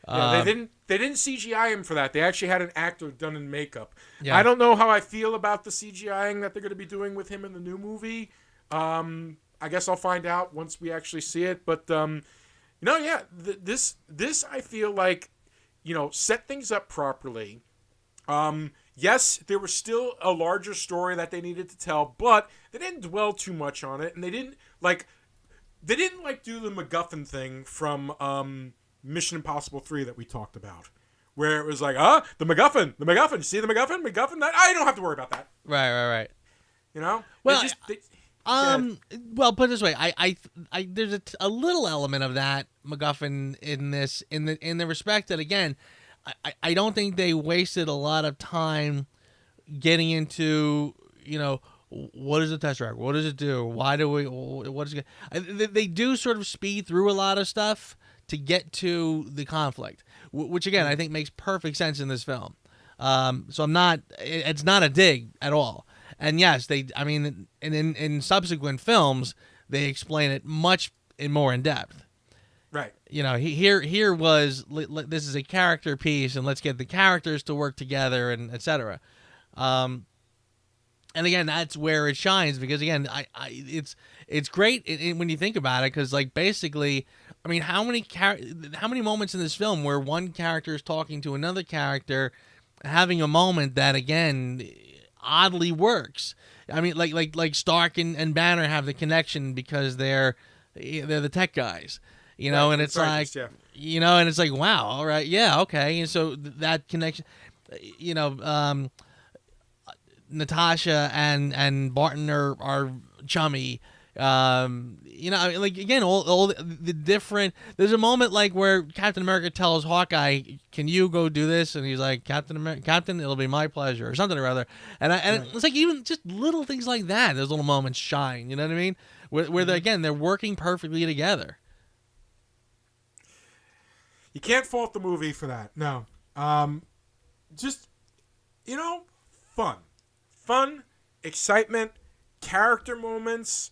[SPEAKER 2] They didn't CGI him for that. They actually had an actor done in makeup. Yeah. I don't know how I feel about the CGIing that they're going to be doing with him in the new movie. I guess I'll find out once we actually see it. But this I feel like set things up properly. Yes, there was still a larger story that they needed to tell, but they didn't dwell too much on it, and they didn't do the MacGuffin thing from Mission Impossible 3 that we talked about, where it was like, the MacGuffin, you see the MacGuffin, that I don't have to worry about that.
[SPEAKER 1] Right.
[SPEAKER 2] Well,
[SPEAKER 1] well, put it this way, I there's a little element of that MacGuffin in this, in the respect that, again, I don't think they wasted a lot of time getting into, what is the Tesseract? What does it do? Why do we? What is it? They do sort of speed through a lot of stuff to get to the conflict, which again I think makes perfect sense in this film. So it's not a dig at all. And yes, in subsequent films they explain it much more in depth.
[SPEAKER 2] Right.
[SPEAKER 1] Here was, this is a character piece, and let's get the characters to work together, and etc. And again, that's where it shines, because again, it's great when you think about it, because basically I mean, how many moments in this film where one character is talking to another character, having a moment that again oddly works. I mean, like Stark and Banner have the connection because they're the tech guys, you know, and it's like, you know, and it's like, wow, all right, yeah, okay, and so that connection, you know, Natasha and Barton are chummy. You know, I mean, like again, all the different. There's a moment like where Captain America tells Hawkeye, "Can you go do this?" And he's like, Captain, it'll be my pleasure," or something or other. And it's like even just little things like that. Those little moments shine. You know what I mean? Where they're working perfectly together.
[SPEAKER 2] You can't fault the movie for that. No, just fun, excitement, character moments.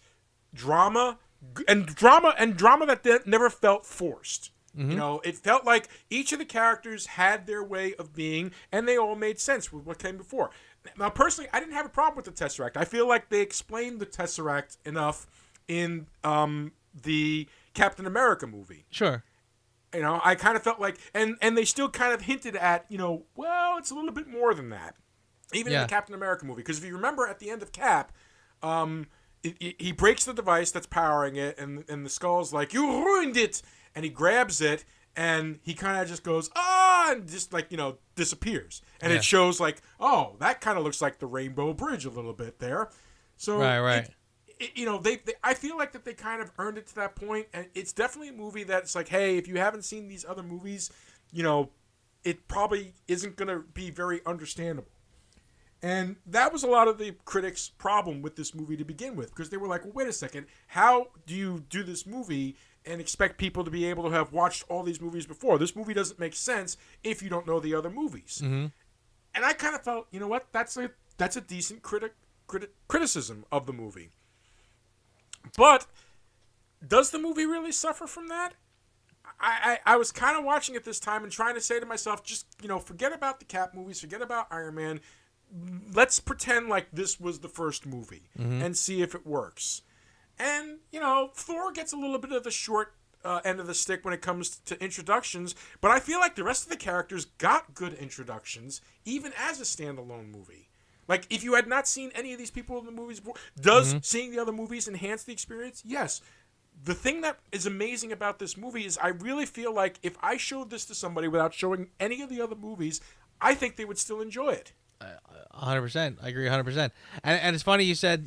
[SPEAKER 2] Drama that never felt forced. Mm-hmm. You know, it felt like each of the characters had their way of being, and they all made sense with what came before. Now, personally, I didn't have a problem with the Tesseract. I feel like they explained the Tesseract enough in the Captain America movie.
[SPEAKER 1] Sure.
[SPEAKER 2] You know, I kind of felt like, and they still kind of hinted at, well, it's a little bit more than that, even in the Captain America movie. Because if you remember at the end of Cap, he breaks the device that's powering it, and the Skull's like, "You ruined it!" And he grabs it, and he kind of just goes, "Ah!" and just like, disappears. And it shows like, oh, that kind of looks like the Rainbow Bridge a little bit there. So,
[SPEAKER 1] right.
[SPEAKER 2] They I feel like that they kind of earned it to that point, and it's definitely a movie that's like, hey, if you haven't seen these other movies, it probably isn't going to be very understandable. And that was a lot of the critics' problem with this movie to begin with, because they were like, well, wait a second, how do you do this movie and expect people to be able to have watched all these movies before? This movie doesn't make sense if you don't know the other movies. Mm-hmm. And I kind of felt, you know what, that's a decent criticism of the movie. But does the movie really suffer from that? I was kind of watching it this time and trying to say to myself, just, forget about the Cap movies, forget about Iron Man. Let's pretend like this was the first movie and see if it works. And, Thor gets a little bit of the short end of the stick when it comes to introductions, but I feel like the rest of the characters got good introductions, even as a standalone movie. Like, if you had not seen any of these people in the movies before, does seeing the other movies enhance the experience? Yes. The thing that is amazing about this movie is I really feel like if I showed this to somebody without showing any of the other movies, I think they would still enjoy it.
[SPEAKER 1] 100%. I agree 100%. And it's funny you said,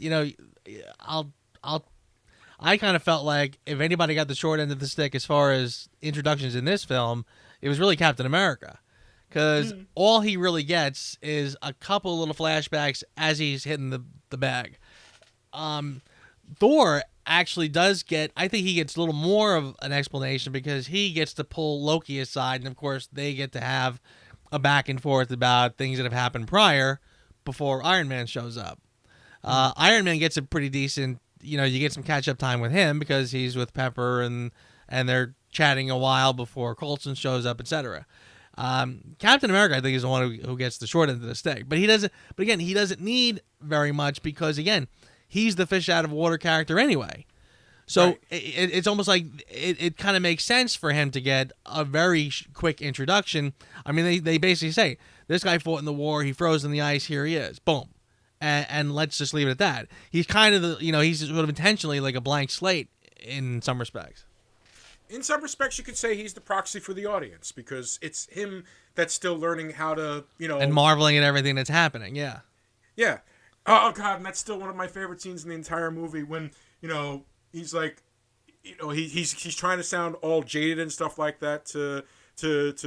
[SPEAKER 1] I kind of felt like if anybody got the short end of the stick as far as introductions in this film, it was really Captain America. Because all he really gets is a couple little flashbacks as he's hitting the bag. Thor actually does get, I think he gets a little more of an explanation because he gets to pull Loki aside, and of course they get to have a back and forth about things that have happened prior before Iron Man shows up. Iron Man gets a pretty decent, you get some catch-up time with him because he's with Pepper and they're chatting a while before Coulson shows up, etc. Captain America, I think, is the one who gets the short end of the stick. But he doesn't need very much because, again, he's the fish out of water character anyway. So right. It's almost like it kind of makes sense for him to get a very quick introduction. I mean, they basically say, this guy fought in the war, he froze in the ice, here he is. Boom. And let's just leave it at that. He's kind of, he's sort of intentionally like a blank slate in some respects.
[SPEAKER 2] In some respects, you could say he's the proxy for the audience because it's him that's still learning how to,
[SPEAKER 1] And marveling at everything that's happening, yeah.
[SPEAKER 2] Yeah. Oh, God, and that's still one of my favorite scenes in the entire movie when, he's like, he's trying to sound all jaded and stuff like that to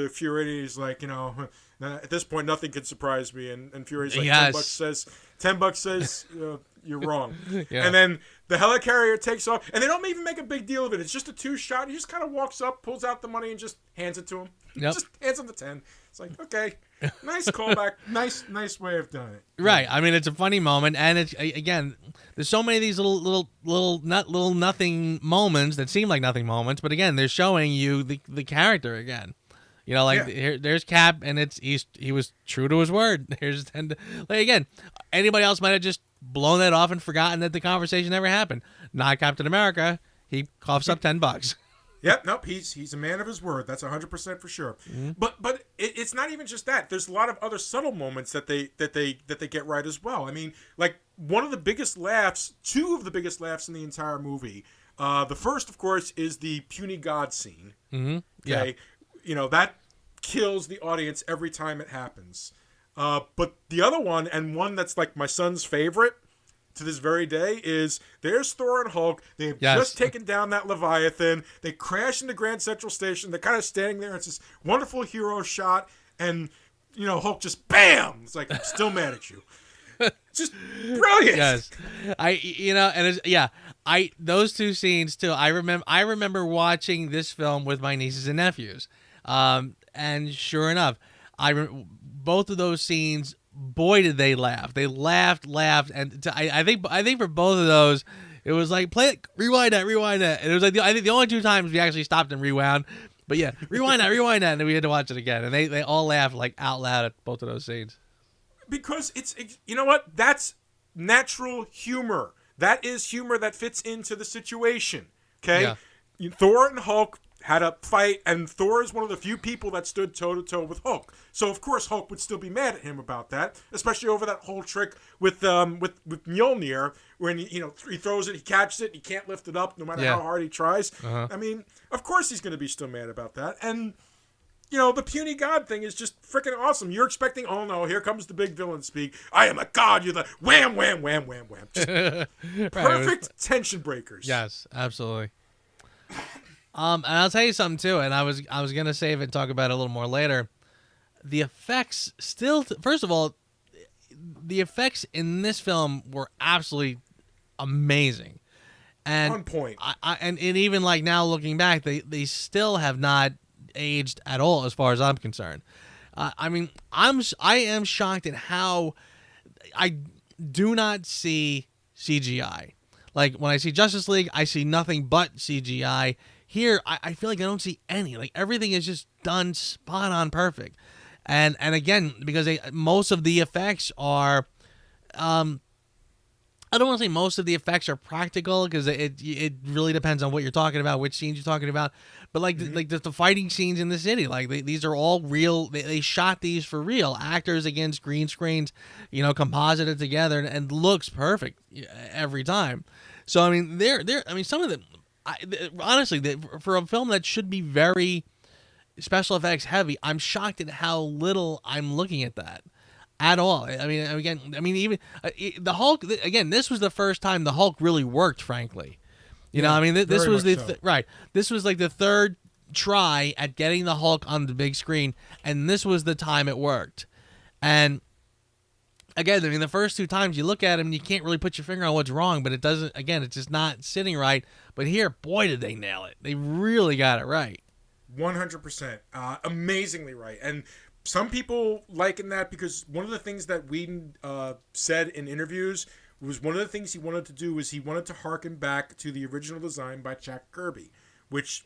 [SPEAKER 2] Fury, and he's like, at this point nothing can surprise me, and Fury's like,
[SPEAKER 1] yes.
[SPEAKER 2] $10 says you're wrong.
[SPEAKER 1] Yeah.
[SPEAKER 2] And then the helicarrier takes off, and they don't even make a big deal of it. It's just a 2-shot. He just kind of walks up, pulls out the money, and just hands it to him.
[SPEAKER 1] Yep.
[SPEAKER 2] Just hands him the 10. It's like, okay, nice callback, nice way of doing it.
[SPEAKER 1] Right. I mean, it's a funny moment, and it's again, there's so many of these little nothing moments that seem like nothing moments, but again, they're showing you the character again. There's Cap, and he was true to his word. Here's 10. Again, anybody else might have just blown that off and forgotten that the conversation ever happened. Not Captain America. He coughs up $10.
[SPEAKER 2] Yep, nope. He's a man of his word. That's 100% for sure.
[SPEAKER 1] Mm-hmm.
[SPEAKER 2] But it's not even just that. There's a lot of other subtle moments that they get right as well. I mean, like one of the biggest laughs, two of the biggest laughs in the entire movie. The first, of course, is the puny god scene.
[SPEAKER 1] Mm-hmm.
[SPEAKER 2] Okay, that kills the audience every time it happens. But the other one, and one that's like my son's favorite to this very day, is there's Thor and Hulk. They've just taken down that Leviathan. They crash into Grand Central Station. They're kind of standing there. It's this wonderful hero shot. And, Hulk just, bam! It's like, I'm still mad at you. Just brilliant.
[SPEAKER 1] Yes. Those two scenes too. I remember watching this film with my nieces and nephews. And sure enough, both of those scenes, boy, did they laugh. They laughed, and I think for both of those, it was like rewind that, and it was like I think the only two times we actually stopped and rewound. But yeah, rewind that, and then we had to watch it again, and they all laughed like out loud at both of those scenes.
[SPEAKER 2] Because it's you know what? That's natural humor. That is humor that fits into the situation. Okay,
[SPEAKER 1] Yeah.
[SPEAKER 2] Thor and Hulk had a fight, and Thor is one of the few people that stood toe-to-toe with Hulk. So, of course, Hulk would still be mad at him about that, especially over that whole trick with Mjolnir, when he throws it, he catches it, he can't lift it up no matter how hard he tries.
[SPEAKER 1] Uh-huh.
[SPEAKER 2] I mean, of course he's going to be still mad about that. And, the puny god thing is just freaking awesome. You're expecting, oh no, here comes the big villain speak. I am a god. You're the wham, wham, wham, wham, wham. Just perfect tension breakers.
[SPEAKER 1] Yes, absolutely. And I'll tell you something too, and I was gonna save it and talk about it a little more later. The effects first of all, the effects in this film were absolutely amazing, and
[SPEAKER 2] on point.
[SPEAKER 1] And even like now looking back, they still have not aged at all as far as I'm concerned. I mean, I am shocked at how I do not see CGI. Like when I see Justice League, I see nothing but CGI. Here, I feel like I don't see any. Like everything is just done spot on perfect, and again because most of the effects are, I don't want to say most of the effects are practical because it really depends on what you're talking about, which scenes you're talking about. But like the fighting scenes in the city, like these are all real. They shot these for real actors against green screens, composited together and looks perfect every time. So I mean, some of them. Honestly, for a film that should be very special effects heavy, I'm shocked at how little I'm looking at that at all. I mean, even the Hulk. Again, this was the first time the Hulk really worked. Frankly, this was right. This was like the third try at getting the Hulk on the big screen, and this was the time it worked. And again, I mean, the first two times you look at him, you can't really put your finger on what's wrong, but it doesn't. Again, it's just not sitting right. But here, boy, did they nail it! They really got it right.
[SPEAKER 2] 100%, amazingly right. And some people liken that because one of the things that Whedon said in interviews was one of the things he wanted to do was he wanted to harken back to the original design by Jack Kirby, which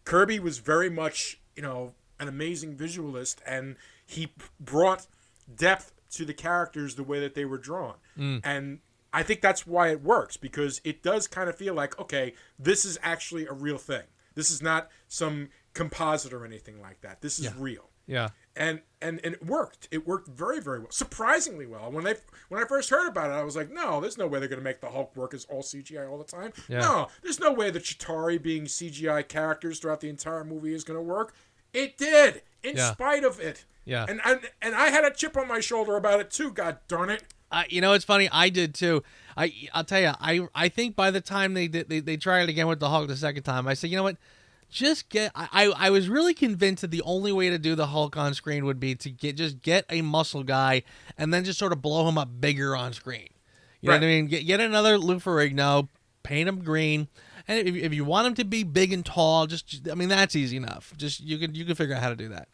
[SPEAKER 2] Kirby was very much an amazing visualist, and he brought depth to the characters the way that they were drawn. And I think that's why it works, because it does kind of feel like, okay, this is actually a real thing. This is not some composite or anything like that. This is real.
[SPEAKER 1] Yeah.
[SPEAKER 2] And it worked. It worked very, very well. Surprisingly well. When I first heard about it, I was like, no, there's no way they're going to make the Hulk work as all CGI all the time. Yeah. No, there's no way that Chitauri being CGI characters throughout the entire movie is going to work. It did, in spite of it.
[SPEAKER 1] Yeah.
[SPEAKER 2] And I had a chip on my shoulder about it too, god darn it.
[SPEAKER 1] It's funny, I did too. I'll tell you, I think by the time they tried it again with the Hulk the second time, I said, you know what? I was really convinced that the only way to do the Hulk on screen would be to get a muscle guy and then just sort of blow him up bigger on screen. You know what I mean? Get another Lou Ferrigno, paint him green, and if you want him to be big and tall, that's easy enough. Just you can figure out how to do that.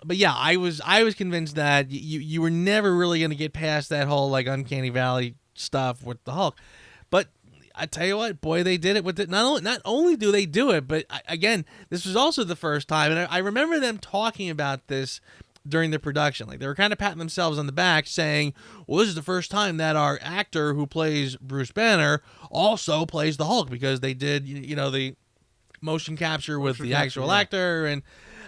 [SPEAKER 1] But yeah, I was convinced that you were never really going to get past that whole like Uncanny Valley stuff with the Hulk. But I tell you what, boy, they did it with it. Not only do they do it, but again, this was also the first time, and I remember them talking about this during the production. Like they were kind of patting themselves on the back, saying, "Well, this is the first time that our actor who plays Bruce Banner also plays the Hulk," because they did, the motion capture with the actual
[SPEAKER 2] yeah.
[SPEAKER 1] actor, and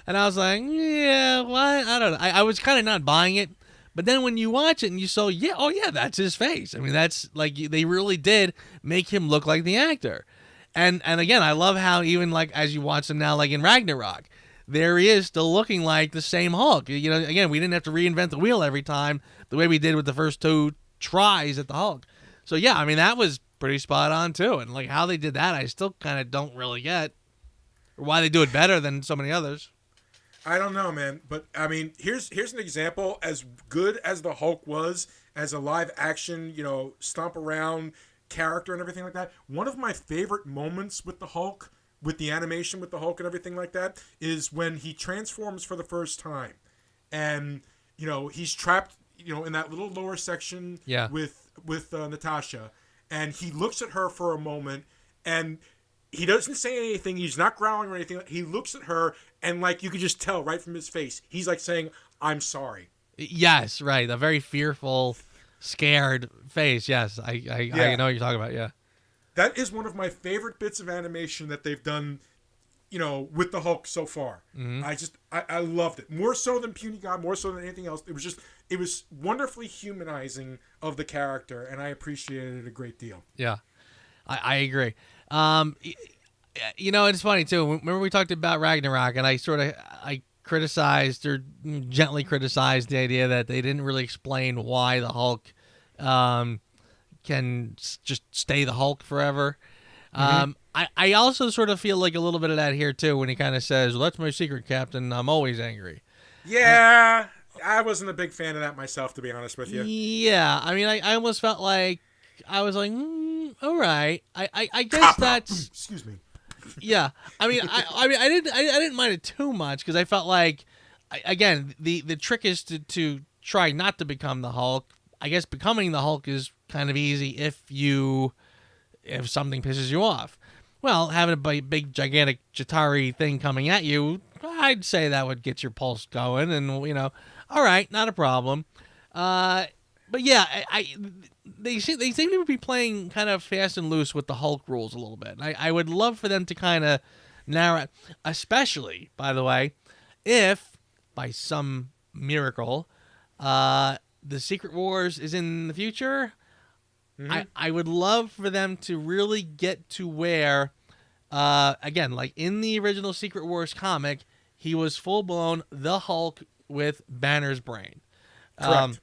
[SPEAKER 1] I was like, yeah, what? I don't know. I was kind of not buying it, but then when you watch it and you saw, yeah, oh yeah, that's his face. I mean, that's like they really did make him look like the actor, and again, I love how even like as you watch him now, like in Ragnarok, there he is still looking like the same Hulk. You know, again, we didn't have to reinvent the wheel every time the way we did with the first 2 tries at the Hulk. So yeah, I mean that was pretty spot on too, and like how they did that, I still kind of don't really get, or why they do it better than so many others.
[SPEAKER 2] I don't know, man, but I mean, here's an example. As good as the Hulk was as a live action, stomp around character and everything like that, one of my favorite moments with the Hulk, with the animation with the Hulk and everything like that, is when he transforms for the first time, and he's trapped, in that little lower section with Natasha, and he looks at her for a moment, and he doesn't say anything. He's not growling or anything. He looks at her, and like you could just tell right from his face, he's like saying, "I'm sorry."
[SPEAKER 1] Yes, right. A very fearful, scared face. Yes, I know what you're talking about. Yeah,
[SPEAKER 2] that is one of my favorite bits of animation that they've done, with the Hulk so far.
[SPEAKER 1] Mm-hmm.
[SPEAKER 2] I loved it more so than Puny God, more so than anything else. It was wonderfully humanizing of the character, and I appreciated it a great deal.
[SPEAKER 1] Yeah, I agree. It's funny too. Remember we talked about Ragnarok, and I criticized or gently criticized the idea that they didn't really explain why the Hulk can just stay the Hulk forever.
[SPEAKER 2] Mm-hmm.
[SPEAKER 1] I also sort of feel like a little bit of that here too when he kind of says, "Well, that's my secret, Captain. I'm always angry."
[SPEAKER 2] Yeah, I wasn't a big fan of that myself, to be honest with you.
[SPEAKER 1] Yeah, I mean, I almost felt like I was like, all right. I guess that's.
[SPEAKER 2] Excuse me.
[SPEAKER 1] Yeah, I mean, I didn't mind it too much because I felt like, again, the trick is to try not to become the Hulk. I guess becoming the Hulk is kind of easy if something pisses you off. Well, having a big gigantic Chitauri thing coming at you, I'd say that would get your pulse going, and all right, not a problem. But yeah, they seem to be playing kind of fast and loose with the Hulk rules a little bit. I would love for them to kind of narrow, especially, by the way, if by some miracle, the Secret Wars is in the future. Mm-hmm. I would love for them to really get to where, again, like in the original Secret Wars comic, he was full blown the Hulk with Banner's brain.
[SPEAKER 2] Correct.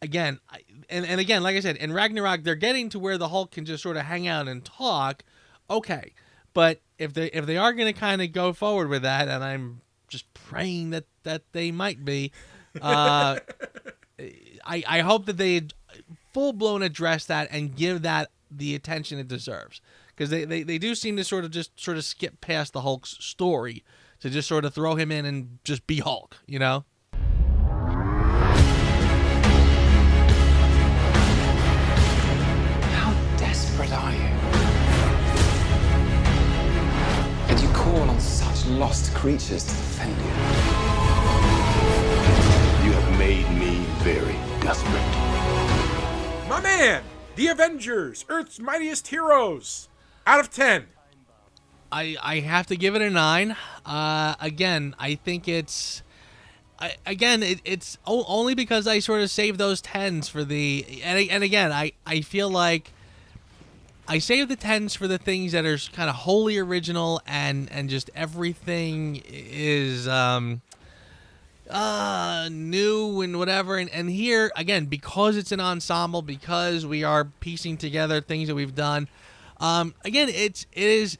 [SPEAKER 1] Again, and again, like I said, in Ragnarok, they're getting to where the Hulk can just sort of hang out and talk. Okay, but if they are going to kind of go forward with that, and I'm just praying that they might be, I hope that they full blown address that and give that the attention it deserves, because they do seem to sort of skip past the Hulk's story to just sort of throw him in and just be Hulk,
[SPEAKER 12] Desperate are you? And you call on such lost creatures to defend you?
[SPEAKER 8] You have made me very desperate.
[SPEAKER 2] My man, the Avengers, Earth's mightiest heroes. Out of 10.
[SPEAKER 1] I have to give it a 9. Again, I think it's. It's only because I sort of saved those 10s for the. And again, I feel like I save the 10s for the things that are kind of wholly original and just everything is new and whatever. And here, again, because it's an ensemble, because we are piecing together things that we've done, again, it is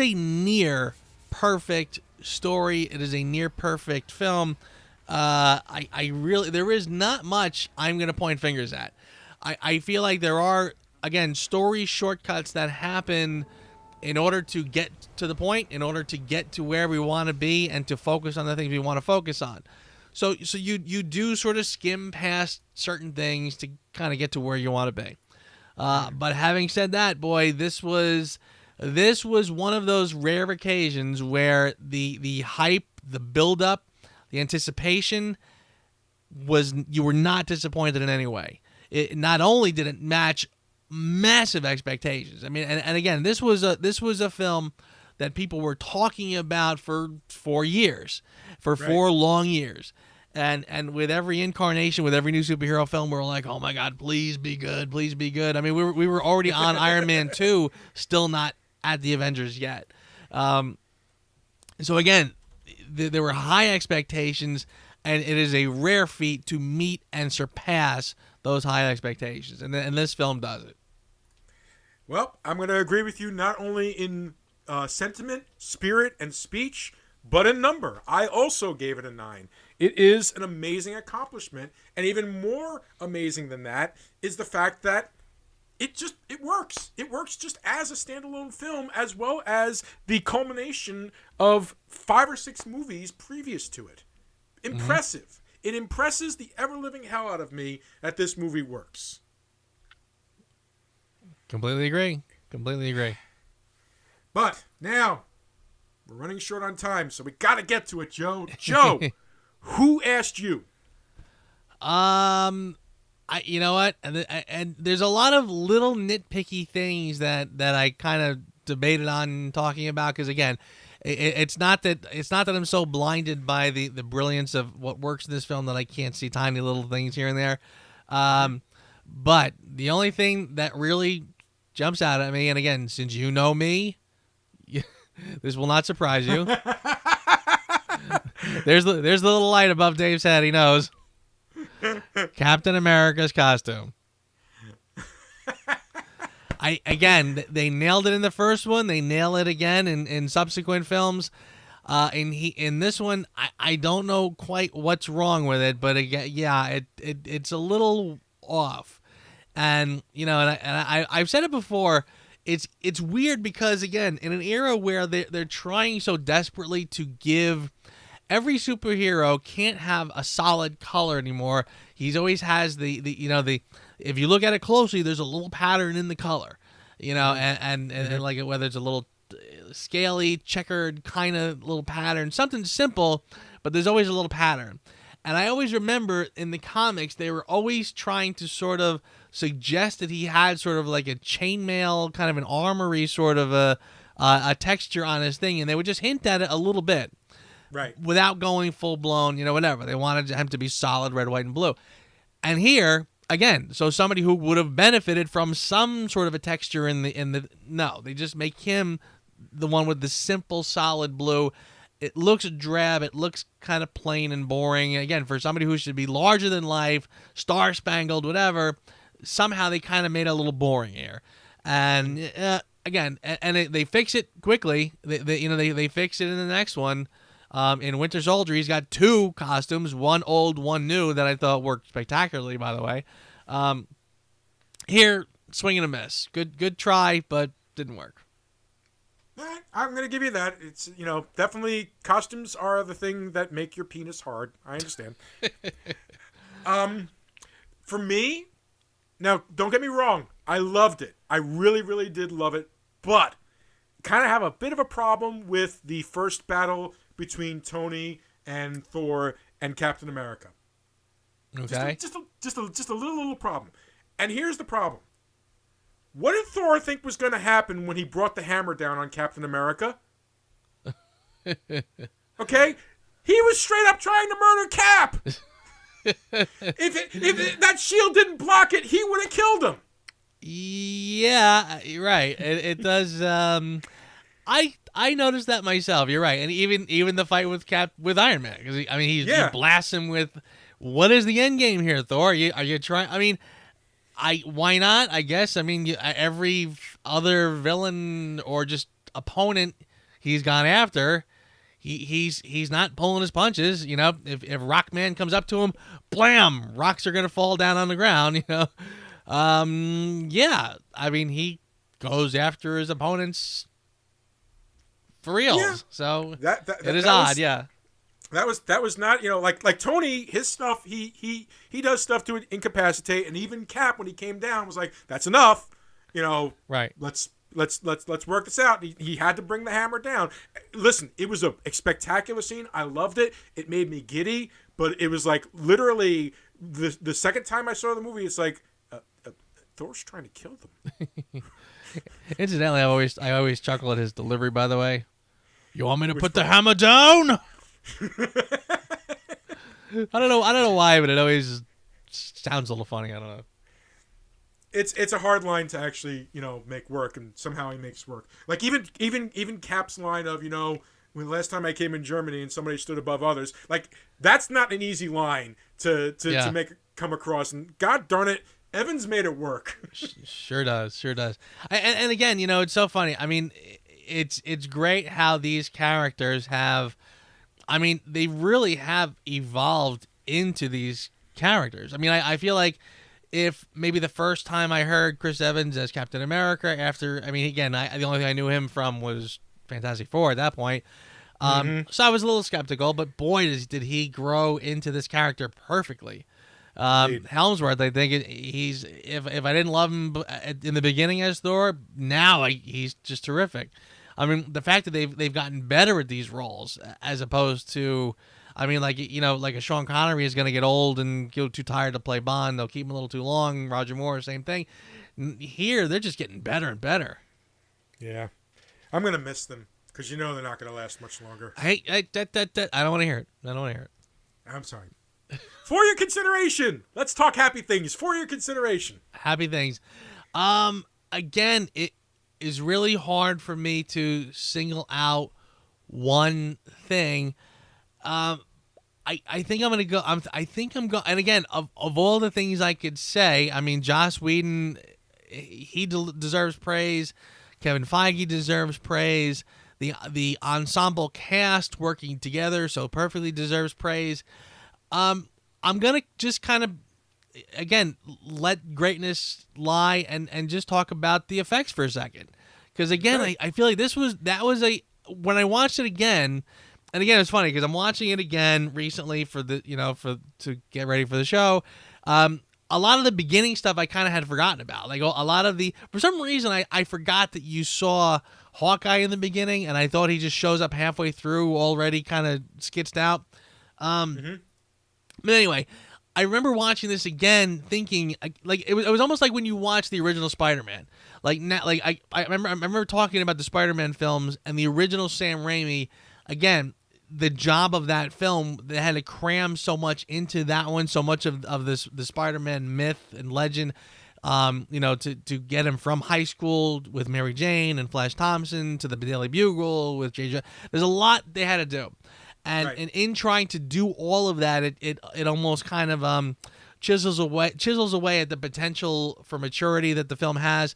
[SPEAKER 1] a near perfect story. It is a near perfect film. I really, there is not much I'm going to point fingers at. I feel like there are, again, story shortcuts that happen in order to get to the point, in order to get to where we want to be and to focus on the things we want to focus on. So you do sort of skim past certain things to kind of get to where you want to be. But having said that, boy, this was one of those rare occasions where the hype, the build-up, the anticipation you were not disappointed in any way. It not only did it match massive expectations. I mean, and again, this was a film that people were talking about for 4 years, for
[SPEAKER 2] Right.
[SPEAKER 1] 4 long years. And with every incarnation, with every new superhero film, we're like, oh my God, please be good, please be good. I mean, we were already on Iron Man 2, still not at the Avengers yet. So again, there were high expectations, and it is a rare feat to meet and surpass those high expectations, and this film does it.
[SPEAKER 2] Well, I'm going to agree with you not only in sentiment, spirit, and speech, but in number. I also gave it a 9. It is an amazing accomplishment, and even more amazing than that is the fact that it works. It works just as a standalone film, as well as the culmination of 5 or 6 movies previous to it. Impressive. It impresses the ever-living hell out of me that this movie works.
[SPEAKER 1] Completely agree. Completely agree.
[SPEAKER 2] But now, we're running short on time, so we got to get to it, Joe. Joe, who asked you?
[SPEAKER 1] You know what? And there's a lot of little nitpicky things that I kind of debated on talking about, because again, it's not that I'm so blinded by the brilliance of what works in this film that I can't see tiny little things here and there. But the only thing that really jumps out at me, and again, since you know me, this will not surprise you. There's the little light above Dave's head. He knows. Captain America's costume. They nailed it in the first one. They nail it again in subsequent films. In this one, I don't know quite what's wrong with it, but again, yeah, it's a little off. And I've said it before. It's weird because again, in an era where they're trying so desperately to give. Every superhero can't have a solid color anymore. He's always has the if you look at it closely, there's a little pattern in the color, and like whether it's a little scaly, checkered kind of little pattern, something simple, but there's always a little pattern. And I always remember in the comics, they were always trying to sort of suggest that he had sort of like a chainmail, kind of an armory sort of a texture on his thing, and they would just hint at it a little bit.
[SPEAKER 2] Right.
[SPEAKER 1] Without going full blown, whatever. They wanted him to be solid red, white, and blue. And here, again, so somebody who would have benefited from some sort of a texture no, they just make him the one with the simple, solid blue. It looks drab. It looks kind of plain and boring. Again, for somebody who should be larger than life, star-spangled, whatever, somehow they kind of made it a little boring here. And again, they fix it quickly. They fix it in the next one. In Winter Soldier, he's got 2 costumes, one old, one new, that I thought worked spectacularly, by the way. Here, swing and a miss. Good try, but didn't work.
[SPEAKER 2] I'm going to give you that. It's, definitely costumes are the thing that make your penis hard. I understand. For me, now, don't get me wrong. I loved it. I really, really did love it. But kind of have a bit of a problem with the first battle between Tony and Thor and Captain America.
[SPEAKER 1] Okay.
[SPEAKER 2] Just a little problem. And here's the problem. What did Thor think was going to happen when he brought the hammer down on Captain America? Okay? He was straight up trying to murder Cap. if that shield didn't block it, he would have killed him.
[SPEAKER 1] Yeah, you're right. It does. I noticed that myself. You're right, and even the fight with Iron Man, because he blasts him with, what is the end game here, Thor? Are you trying? I mean, why not? I guess. I mean, every other villain or just opponent he's gone after, he's not pulling his punches. If Rockman comes up to him, blam, rocks are gonna fall down on the ground. Yeah. I mean, he goes after his opponents for real. Yeah. So it is odd. Yeah.
[SPEAKER 2] That was not, like Tony, his stuff, he does stuff to incapacitate, and even Cap, when he came down, was like, that's enough.
[SPEAKER 1] Right.
[SPEAKER 2] Let's work this out. He had to bring the hammer down. Listen, it was a spectacular scene. I loved it. It made me giddy, but it was like literally the second time I saw the movie, it's like, Thor's trying to kill them.
[SPEAKER 1] Incidentally, I always chuckle at his delivery. By the way, you want me to put the hammer down? I don't know why, but it always sounds a little funny. I don't know.
[SPEAKER 2] It's a hard line to actually make work, and somehow he makes work. Like even Cap's line of when last time I came in Germany and somebody stood above others, like that's not an easy line to make come across. And God darn it, Evans made it work.
[SPEAKER 1] Sure does. And again, it's so funny. I mean, it's great how these characters have. I mean, they really have evolved into these characters. I mean, I feel like if maybe the first time I heard Chris Evans as Captain America the only thing I knew him from was Fantastic Four at that point. So I was a little skeptical, but boy, did he grow into this character perfectly. Helmsworth, I think he's if I didn't love him in the beginning as Thor, now he's just terrific. I mean, the fact that they've gotten better at these roles as opposed to, I mean, like a Sean Connery is going to get old and get too tired to play Bond. They'll keep him a little too long. Roger Moore, same thing. Here, they're just getting better and better.
[SPEAKER 2] Yeah, I'm gonna miss them because they're not gonna last much longer.
[SPEAKER 1] I don't want to hear it.
[SPEAKER 2] I'm sorry. For your consideration, let's talk happy things. For your consideration,
[SPEAKER 1] happy things. Again, it is really hard for me to single out one thing. I think I'm gonna go. I think I'm going. And again, of all the things I could say, I mean, Joss Whedon, he deserves praise. Kevin Feige deserves praise. The ensemble cast working together so perfectly deserves praise. I'm gonna just kind of, again, let greatness lie and just talk about the effects for a second, because again, I feel like when I watched it again, and again it's funny because I'm watching it again recently for to get ready for the show. A lot of the beginning stuff I kind of had forgotten about. Like a lot of for some reason I forgot that you saw Hawkeye in the beginning, and I thought he just shows up halfway through already kind of skitsed out. But anyway, I remember watching this again, thinking like it was almost like when you watch the original Spider-Man. Like now, like I remember talking about the Spider-Man films and the original Sam Raimi. Again, the job of that film, they had to cram so much into that one, so much of the Spider-Man myth and legend, to get him from high school with Mary Jane and Flash Thompson to the Daily Bugle with J.J. There's a lot they had to do. And in trying to do all of that, it almost kind of chisels away at the potential for maturity that the film has.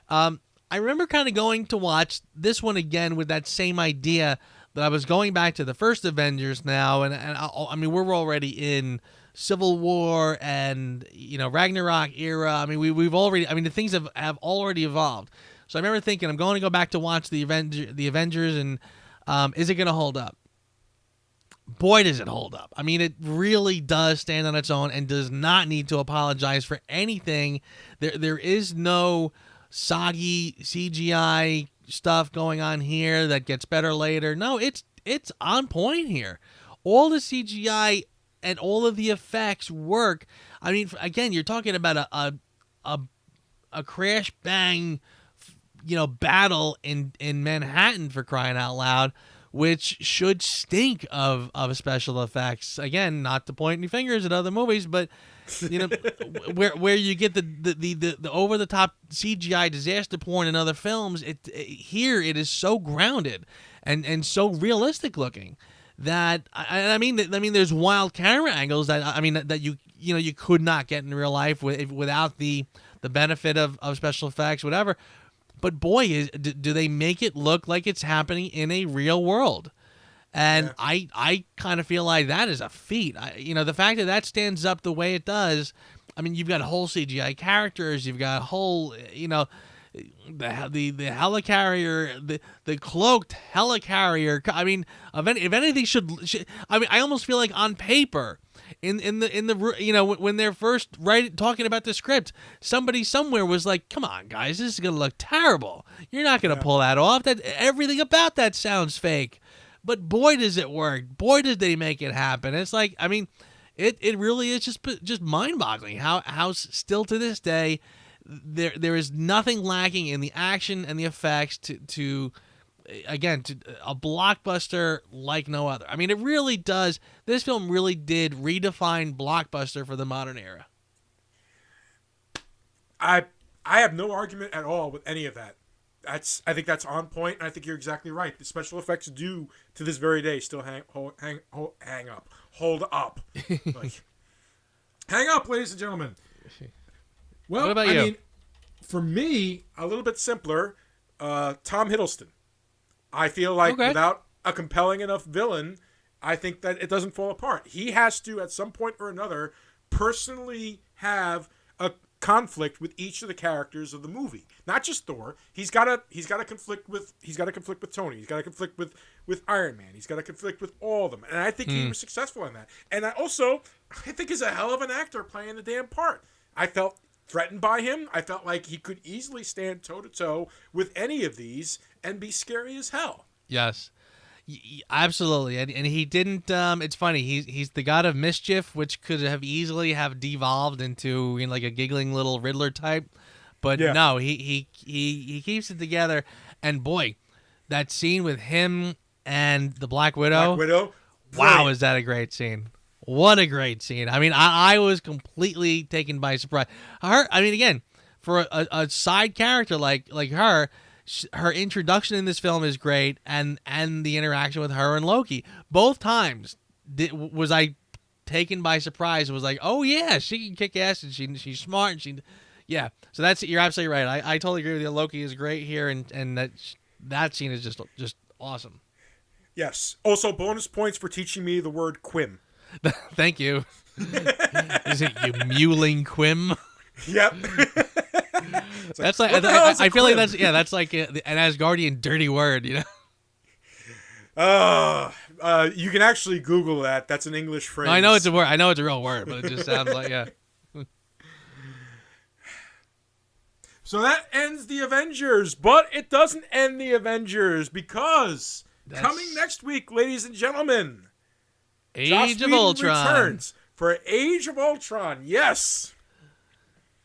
[SPEAKER 1] I remember kind of going to watch this one again with that same idea that I was going back to the first Avengers now, and I mean we're already in Civil War and Ragnarok era. I mean we've already, I mean the things have already evolved. So I remember thinking I'm going to go back to watch the Avengers, and is it going to hold up? Boy, does it hold up. I mean, it really does stand on its own and does not need to apologize for anything. There is no soggy CGI stuff going on here that gets better later. No, it's on point here. All the CGI and all of the effects work. I mean, again, you're talking about a crash bang, battle in Manhattan, for crying out loud, which should stink of special effects. Again, not to point any fingers at other movies, but where you get the over the top CGI disaster porn in other films, here it is so grounded and so realistic looking that I mean there's wild camera angles that you could not get in real life without the benefit of special effects, whatever. But boy, do they make it look like it's happening in a real world. And yeah. I kind of feel like that is a feat. The fact that stands up the way it does, I mean, you've got whole CGI characters, you've got whole, the helicarrier, the cloaked helicarrier. I mean, if anything should I mean, I almost feel like on paper, in the when they're first talking about the script, somebody somewhere was like, "Come on, guys, this is gonna look terrible. You're not gonna pull that off. That everything about that sounds fake." But boy, does it work. Boy, did they make it happen. It's like, I mean, it really is just mind-boggling how still to this day there is nothing lacking in the action and the effects to a blockbuster like no other. I mean, it really does. This film really did redefine blockbuster for the modern era.
[SPEAKER 2] I have no argument at all with any of that. I think that's on point, and I think you're exactly right. The special effects do, to this very day, still hold up. Like, hang up, ladies and gentlemen. Well,
[SPEAKER 1] what about you?
[SPEAKER 2] I mean, for me, a little bit simpler. Tom Hiddleston. I feel like without a compelling enough villain, I think that it doesn't fall apart. He has to, at some point or another, personally have a conflict with each of the characters of the movie. Not just Thor. He's got to conflict with Tony. He's got to conflict with Iron Man. He's got to conflict with all of them. And I think he was successful in that. And I think he's a hell of an actor playing the damn part. I felt threatened by him. I felt like he could easily stand toe-to-toe with any of these and be scary as hell.
[SPEAKER 1] Yes. Absolutely. And he didn't it's funny. He's the god of mischief, which could have easily have devolved into like a giggling little Riddler type. But no, he keeps it together. And boy, that scene with him and the Black Widow. Wow, is that a great scene. What a great scene. I mean, I was completely taken by surprise. Again, for a side character like her introduction in this film is great, and the interaction with her and Loki. Both times was I taken by surprise. It was like, oh yeah, she can kick ass, and she's smart, and So you're absolutely right. I totally agree with you. Loki is great here, and that scene is just awesome.
[SPEAKER 2] Yes. Also, bonus points for teaching me the word quim.
[SPEAKER 1] Thank you. Is it you mewling quim?
[SPEAKER 2] Yep.
[SPEAKER 1] That's like I feel like that's like an Asgardian dirty word, you know.
[SPEAKER 2] You can actually Google that. That's an English phrase.
[SPEAKER 1] No, I know it's a word. I know it's a real word, but it just sounds like
[SPEAKER 2] So that ends the Avengers, but it doesn't end the Avengers because coming next week, ladies and gentlemen,
[SPEAKER 1] Age of Ultron
[SPEAKER 2] returns for Age of Ultron. Yes.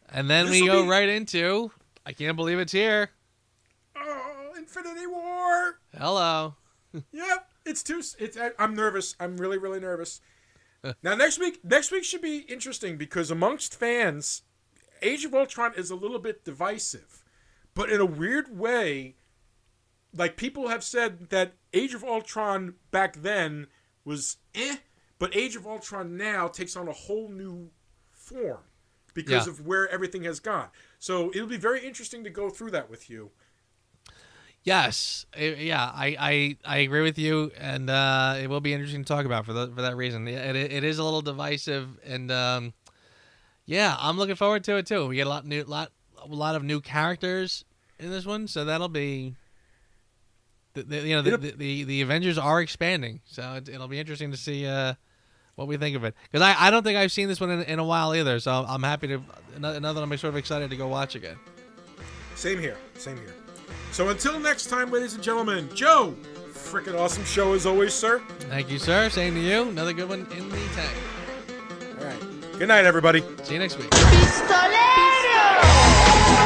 [SPEAKER 1] And then we go right into, I can't believe it's here.
[SPEAKER 2] Oh, Infinity War.
[SPEAKER 1] Hello.
[SPEAKER 2] Yep. I'm nervous. I'm really, really nervous. Now, next week should be interesting because amongst fans, Age of Ultron is a little bit divisive. But in a weird way, like people have said that Age of Ultron back then was but Age of Ultron now takes on a whole new form because of where everything has gone. So it'll be very interesting to go through that with you.
[SPEAKER 1] Yes, I agree with you, and it will be interesting to talk about for that reason. It is a little divisive, and I'm looking forward to it too. We get a lot of new characters in this one, so that'll be. The Avengers are expanding, so it'll be interesting to see what we think of it. Because I don't think I've seen this one in a while either, so I'm happy to. Another I'm sort of excited to go watch again.
[SPEAKER 2] Same here. So until next time, ladies and gentlemen, Joe, freaking awesome show as always, sir.
[SPEAKER 1] Thank you, sir. Same to you. Another good one in the tank.
[SPEAKER 2] All right. Good night, everybody.
[SPEAKER 1] See you next week.
[SPEAKER 13] Pistolero!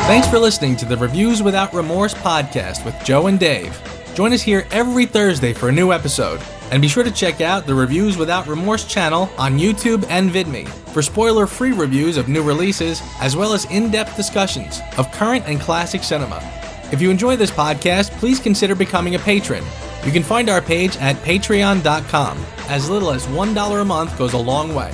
[SPEAKER 1] Thanks for listening to the Reviews Without Remorse podcast with Joe and Dave. Join us here every Thursday for a new episode. And be sure to check out the Reviews Without Remorse channel on YouTube and VidMe for spoiler-free reviews of new releases, as well as in-depth discussions of current and classic cinema. If you enjoy this podcast, please consider becoming a patron. You can find our page at patreon.com. As little as $1 a month goes a long way.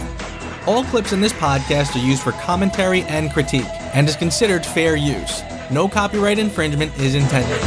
[SPEAKER 1] All clips in this podcast are used for commentary and critique, and is considered fair use. No copyright infringement is intended.